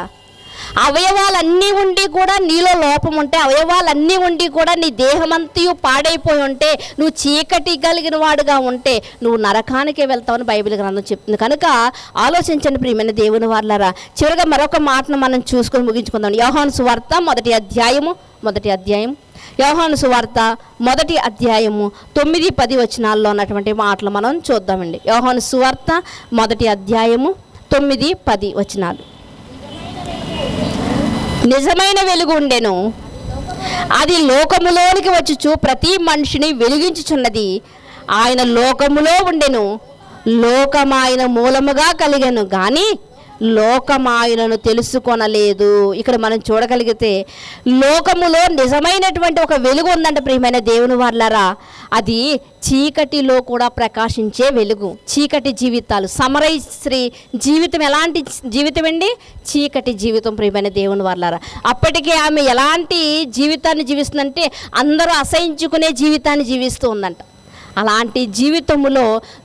అవయవాలన్నీ ఉండి కూడా నీలో లోపం ఉంటే, అవయవాలన్నీ ఉండి కూడా నీ దేహమంతయు పాడైపోయి ఉంటే, నువ్వు చీకటి కలిగిన వాడుగా ఉంటే నువ్వు నరకానికే వెళ్తావని బైబిల్ గ్రంథం చెప్తుంది. కనుక ఆలోచించండి ప్రియమైన దేవుని వారలారా. చివరిగా మరొక మాటను మనం చూసుకొని ముగించుకుందాం. యోహాను సువార్త మొదటి అధ్యాయం యోహాను సువార్త మొదటి అధ్యాయము 9-10 వచనాల్లో ఉన్నటువంటి మాటలు మనం చూద్దామండి. యోహాను సువార్త మొదటి అధ్యాయము 9-10 వచనాలు. నిజమైన వెలుగు ఉండెను, అది లోకములోనికి వచ్చుచు ప్రతి మనిషిని వెలిగించుచున్నది. ఆయన లోకములో ఉండెను, లోకమాయన మూలముగా కలిగెను కానీ లోకమాయనను తెలుసుకొనలేదు. ఇక్కడ మనం చూడగలిగితే లోకములో నిజమైనటువంటి ఒక వెలుగు ఉందంట ప్రియమైన దేవుని వారలారా. అది చీకటిలో కూడా ప్రకాశించే వెలుగు. చీకటి జీవితాలు సమరశ్రీ జీవితం ఎలాంటి జీవితం అండి? చీకటి జీవితం ప్రియమైన దేవుని వారలారా. అప్పటికే ఆమె ఎలాంటి జీవితాన్ని జీవిస్తుందంటే అందరూ అసహించుకునే జీవితాన్ని జీవిస్తూ ఉందంట. అలాంటి జీవితములో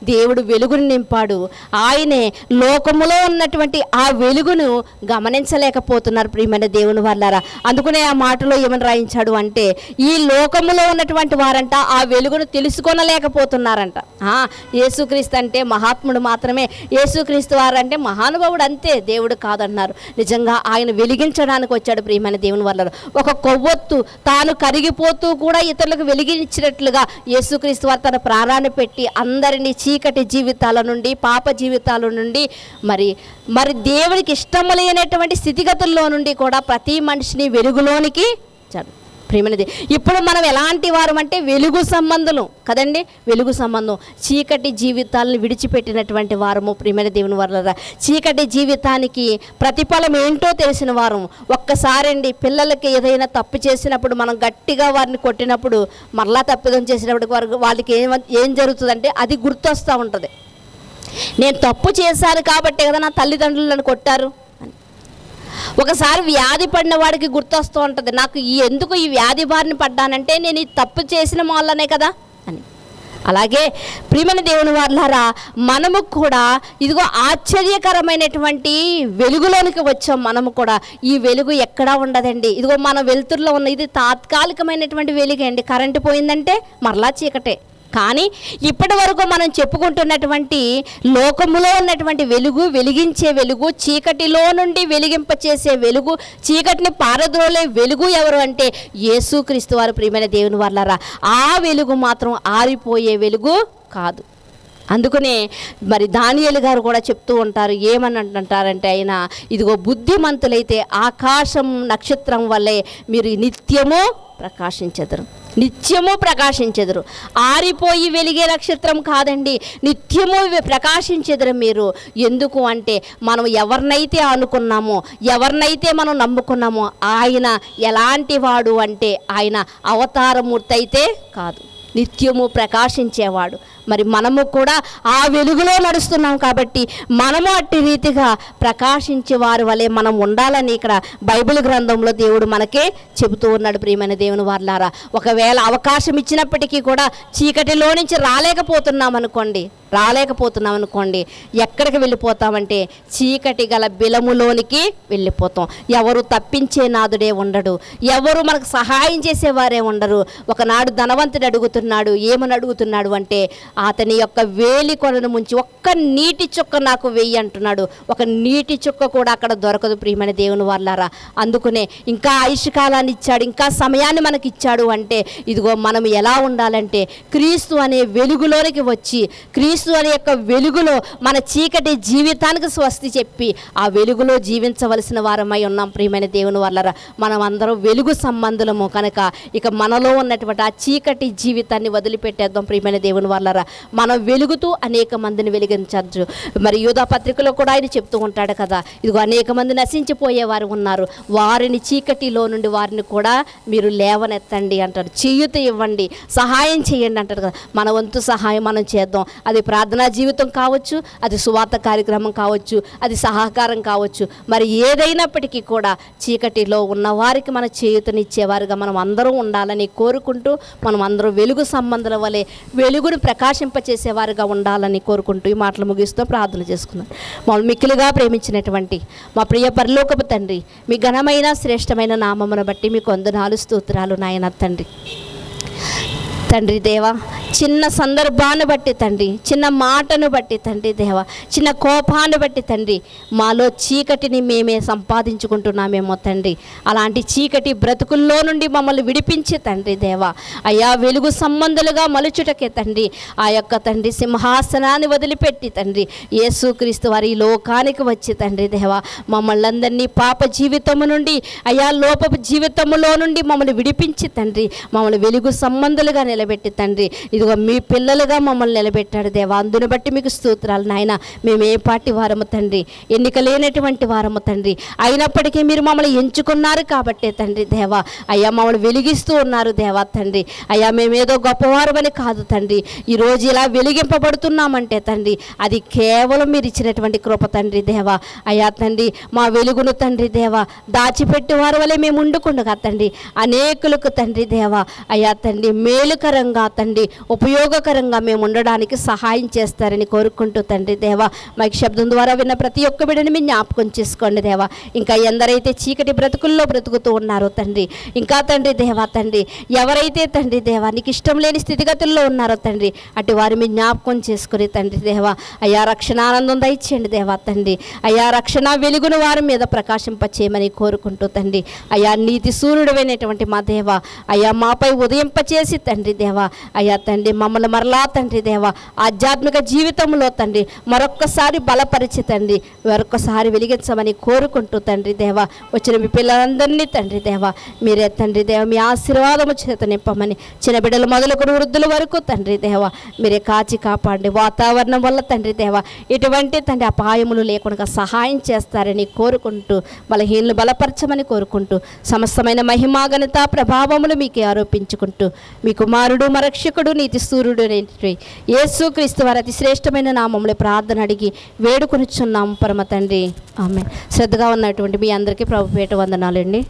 దేవుడు వెలుగును నింపాడు. ఆయనే లోకములో ఉన్నటువంటి ఆ వెలుగును గమనించలేకపోతున్నారు ప్రియమైన దేవుని వారలారా. అందుకనే ఆ మాటలో ఏమని రాయించాడు అంటే, ఈ లోకములో ఉన్నటువంటి వారంట ఆ వెలుగును తెలుసుకొనలేకపోతున్నారంట. యేసుక్రీస్తు అంటే మహాత్ముడు మాత్రమే, యేసుక్రీస్తు వారంటే మహానుభావుడు అంతే, దేవుడు కాదన్నారు. నిజంగా ఆయన వెలిగించడానికి వచ్చాడు ప్రియమైన దేవుని వారలారా. ఒక కొవ్వొత్తు తాను కరిగిపోతూ కూడా ఇతరులకు వెలిగించినట్లుగా యేసుక్రీస్తు వారు తన ప్రాణాన్ని పెట్టి అందరినీ చీకటి జీవితాల నుండి, పాప జీవితాల నుండి, మరి దేవునికి ఇష్టము లేనటువంటి స్థితిగతుల్లో నుండి కూడా ప్రతి మనిషిని వెలుగులోనికి చాడు ప్రియమైనది. ఇప్పుడు మనం ఎలాంటి వారం అంటే వెలుగు సంబంధులు కదండి. వెలుగు సంబంధం చీకటి జీవితాలను విడిచిపెట్టినటువంటి వారము ప్రియమైన దేవుని వారలారా. చీకటి జీవితానికి ప్రతిఫలం ఏంటో తెలిసిన వారం. ఒక్కసారి అండి పిల్లలకి ఏదైనా తప్పు చేసినప్పుడు మనం గట్టిగా వారిని కొట్టినప్పుడు మరలా తప్పిదం చేసినప్పుడు వాళ్ళకి ఏం జరుగుతుందంటే అది గుర్తొస్తూ ఉంటుంది. నేను తప్పు చేశాను కాబట్టే కదా నా తల్లిదండ్రులు నన్ను కొట్టారు. ఒకసారి వ్యాధి పడిన వాడికి గుర్తొస్తూ ఉంటుంది, నాకు ఎందుకు ఈ వ్యాధి బారిన పడ్డానంటే నేను ఈ తప్పు చేసిన వల్లనే కదా అని. అలాగే ప్రియమైన దేవుని వారలారా, మనము కూడా ఇదిగో ఆశ్చర్యకరమైనటువంటి వెలుగులోనికి వచ్చాం. మనము కూడా ఈ వెలుగు ఎక్కడా ఉండదండి. ఇదిగో మన వెలుతురులో ఉన్న ఇది తాత్కాలికమైనటువంటి వెలుగు అండి. కరెంటు పోయిందంటే మరలా చీకటే. కానీ ఇప్పటి వరకు మనం చెప్పుకుంటున్నటువంటి లోకములో ఉన్నటువంటి వెలుగు, వెలిగించే వెలుగు, చీకటిలో నుండి వెలిగింపచేసే వెలుగు, చీకటిని పారద్రోలే వెలుగు ఎవరు అంటే యేసుక్రీస్తు వారు ప్రియమైన దేవుని వారలారా. ఆ వెలుగు మాత్రం ఆరిపోయే వెలుగు కాదు. అందుకనే మరి దానియేలు గారు కూడా చెప్తూ ఉంటారు, ఏమని అంటారంటే ఆయన, ఇదిగో బుద్ధిమంతులైతే ఆకాశం నక్షత్రం వల్లే మీరు నిత్యము ప్రకాశించెదరు, నిత్యము ప్రకాశించెదరు. ఆరిపోయి వెలిగే నక్షత్రం కాదండి, నిత్యము ప్రకాశించెదరు మీరు. ఎందుకు అంటే మనం ఎవరినైతే అనుకున్నామో, ఎవరినైతే మనం నమ్ముకున్నామో ఆయన ఎలాంటి వాడు అంటే ఆయన అవతారమూర్తి అయితే కాదు, నిత్యము ప్రకాశించేవాడు. మరి మనము కూడా ఆ వెలుగులో నడుస్తున్నాం కాబట్టి మనము అట్టి రీతిగా ప్రకాశించే వారి వలె మనం ఉండాలని ఇక్కడ బైబిల్ గ్రంథంలో దేవుడు మనకే చెబుతూ ఉన్నాడు. ప్రియమైన దేవుని వారలారా, ఒకవేళ అవకాశం ఇచ్చినప్పటికీ కూడా చీకటిలో నుంచి రాలేకపోతున్నాం అనుకోండి, ఎక్కడికి వెళ్ళిపోతామంటే చీకటి గల బిలములోనికి వెళ్ళిపోతాం. ఎవరు తప్పించే నాదుడే ఉండడు, ఎవరు మనకు సహాయం చేసేవారే ఉండరు. ఒకనాడు ధనవంతుడు అడుగుతున్నాడు, ఏమని అడుగుతున్నాడు అంటే అతని యొక్క వేలి కొనను ముంచి ఒక్క నీటి చుక్క నాకు వెయ్యి అంటున్నాడు. ఒక నీటి చుక్క కూడా అక్కడ దొరకదు ప్రియమైన దేవుని వారలారా. అందుకనే ఇంకా ఆయుష్కాలాన్ని ఇచ్చాడు, ఇంకా సమయాన్ని మనకి ఇచ్చాడు అంటే ఇదిగో మనం ఎలా ఉండాలంటే క్రీస్తు అనే వెలుగులోనికి వచ్చి, క్రీస్తు అనే యొక్క వెలుగులో మన చీకటి జీవితానికి స్వస్తి చెప్పి ఆ వెలుగులో జీవించవలసిన వారమై ఉన్నాం ప్రియమైన దేవుని వారలారా. మనం అందరం వెలుగు సంబంధులము కనుక ఇక మనలో ఉన్నటువంటి ఆ చీకటి జీవితాన్ని వదిలిపెట్టేద్దాం ప్రియమైన దేవుని వారలారా. మనం వెలుగుతూ అనేక మందిని వెలిగించచ్చు. మరి యూదా పత్రికలో కూడా ఆయన చెప్తూ ఉంటాడు కదా, ఇదిగో అనేక మంది నశించిపోయేవారు ఉన్నారు, వారిని చీకటిలో నుండి వారిని కూడా మీరు లేవనెత్తండి అంటారు, చేయూత ఇవ్వండి, సహాయం చేయండి అంటారు కదా. మన వంతు సహాయం మనం చేద్దాం. అది ప్రార్థనా జీవితం కావచ్చు, అది సువార్త కార్యక్రమం కావచ్చు, అది సహకారం కావచ్చు. మరి ఏదైనప్పటికీ కూడా చీకటిలో ఉన్నవారికి మన చేయూతనిచ్చేవారుగా మనం అందరం ఉండాలని కోరుకుంటూ, మనం అందరం వెలుగు సంబంధాల వలె వెలుగును ప్రకాశింపచేసేవారుగా ఉండాలని కోరుకుంటూ ఈ మాటలు ముగిస్తూ ప్రార్థన చేసుకున్నాం. మమ్మల్ని మిక్కిలిగా ప్రేమించినటువంటి మా ప్రియ పరలోకపు తండ్రి, మీ ఘనమైన శ్రేష్టమైన నామమును బట్టి మీకు వందనాలు స్తోత్రాలు నాయన తండ్రి దేవా. చిన్న సందర్భాన్ని బట్టి తండ్రి, చిన్న మాటను బట్టి తండ్రి దేవా, చిన్న కోపాన్ని బట్టి తండ్రి మాలో చీకటిని మేమే సంపాదించుకుంటున్నామేమో తండ్రి. అలాంటి చీకటి బ్రతుకుల్లో నుండి మమ్మల్ని విడిపించి తండ్రి దేవా అయ్యా వెలుగు సంబంధులుగా మలుచుటకే తండ్రి ఆ యొక్క తండ్రి సింహాసనాన్ని వదిలిపెట్టి తండ్రి యేసుక్రీస్తు వారి లోకానికి వచ్చి తండ్రి దేవా మమ్మల్ని అందరినీ పాప జీవితము నుండి అయ్యా లోపపు జీవితములో నుండి మమ్మల్ని విడిపించి తండ్రి మమ్మల్ని వెలుగు సంబంధులుగా నిలబెట్టి తండ్రి ఇదిగో మీ పిల్లలుగా మమ్మల్ని నిలబెట్టాడు దేవా. అందుని బట్టి మీకు స్తోత్రాలు నాయన. మేము ఏ పాటి వారము తండ్రి, ఎన్నిక లేనటువంటి వారము తండ్రి, అయినప్పటికీ మీరు మమ్మల్ని ఎంచుకున్నారు కాబట్టే తండ్రి దేవా అయ్యా మమ్మల్ని వెలిగిస్తూ ఉన్నారు దేవా తండ్రి. అయ్యా మేమేదో గొప్పవారమని కాదు తండ్రి, ఈరోజు ఇలా వెలిగింపబడుతున్నామంటే తండ్రి అది కేవలం మీరు ఇచ్చినటువంటి కృప తండ్రి దేవా. అయ్యా తండ్రి మా వెలుగును తండ్రి దేవా దాచిపెట్టి వారి వలె మేము ఉండుకుండగా తండ్రి అనేకులకు తండ్రి దేవా అయ్యా తండ్రి మేలుకరంగా తండ్రి ఉపయోగకరంగా మేము ఉండడానికి సహాయం చేస్తారని కోరుకుంటూ తండ్రి దేవా మైక్ శబ్దం ద్వారా విన్న ప్రతి ఒక్క బిడ్డని మీ జ్ఞాపకం చేసుకోండి దేవా. ఇంకా ఎందరైతే చీకటి బ్రతుకుల్లో బ్రతుకుతూ ఉన్నారో తండ్రి, ఇంకా తండ్రి దేవా తండ్రి ఎవరైతే తండ్రి దేవా నీకు ఇష్టం లేని స్థితిగతుల్లో ఉన్నారో తండ్రి అటు వారి మీ జ్ఞాపకం చేసుకుని తండ్రి దేవా అయ్యా రక్షణ ఆనందం దయచేయండి దేవా తండ్రి. అయ్యా రక్షణ వెలుగును వారి మీద ప్రకాశింపచేయమని కోరుకుంటూ తండ్రి అయ్యా నీతి సూర్యుడమైనటువంటి మా దేవా అయ్యా మాపై ఉదయింపచేసి తండ్రి దేవా అయ్యా తండ్రి మమ్మల్ని మరలా తండ్రి దేవా ఆధ్యాత్మిక జీవితంలో తండ్రి మరొక్కసారి బలపరిచి తండ్రి మరొక్కసారి వెలిగించమని కోరుకుంటూ తండ్రి దేవా వచ్చిన మీ పిల్లలందరినీ తండ్రి దేవా మీరే తండ్రి దేవా మీ ఆశీర్వాదము చేత నింపమని చిన్న బిడ్డలు మొదలుకొని వృద్ధుల వరకు తండ్రి దేవా మీరే కాచి కాపాడండి. వాతావరణం వల్ల తండ్రి దేవా ఎటువంటి తండ్రి అపాయములు లేకుండా సహాయం చేస్తారని కోరుకుంటూ బలహీనలు బలపరచమని కోరుకుంటూ సమస్తమైన మహిమా ఘనత ప్రభావములు మీకే ఆరోపించుకుంటూ మీ కుమారుడు మరక్షకుడు నీతి సూర్యుడు యేసుక్రీస్తు వారి అతి శ్రేష్టమైన నామములో ప్రార్థన అడిగి వేడుకొనిచున్నాము పరమ తండ్రి. ఆమేన్. శ్రద్ధగా ఉన్నటువంటి మీ అందరికీ ప్రభుపేట వందనాలండి.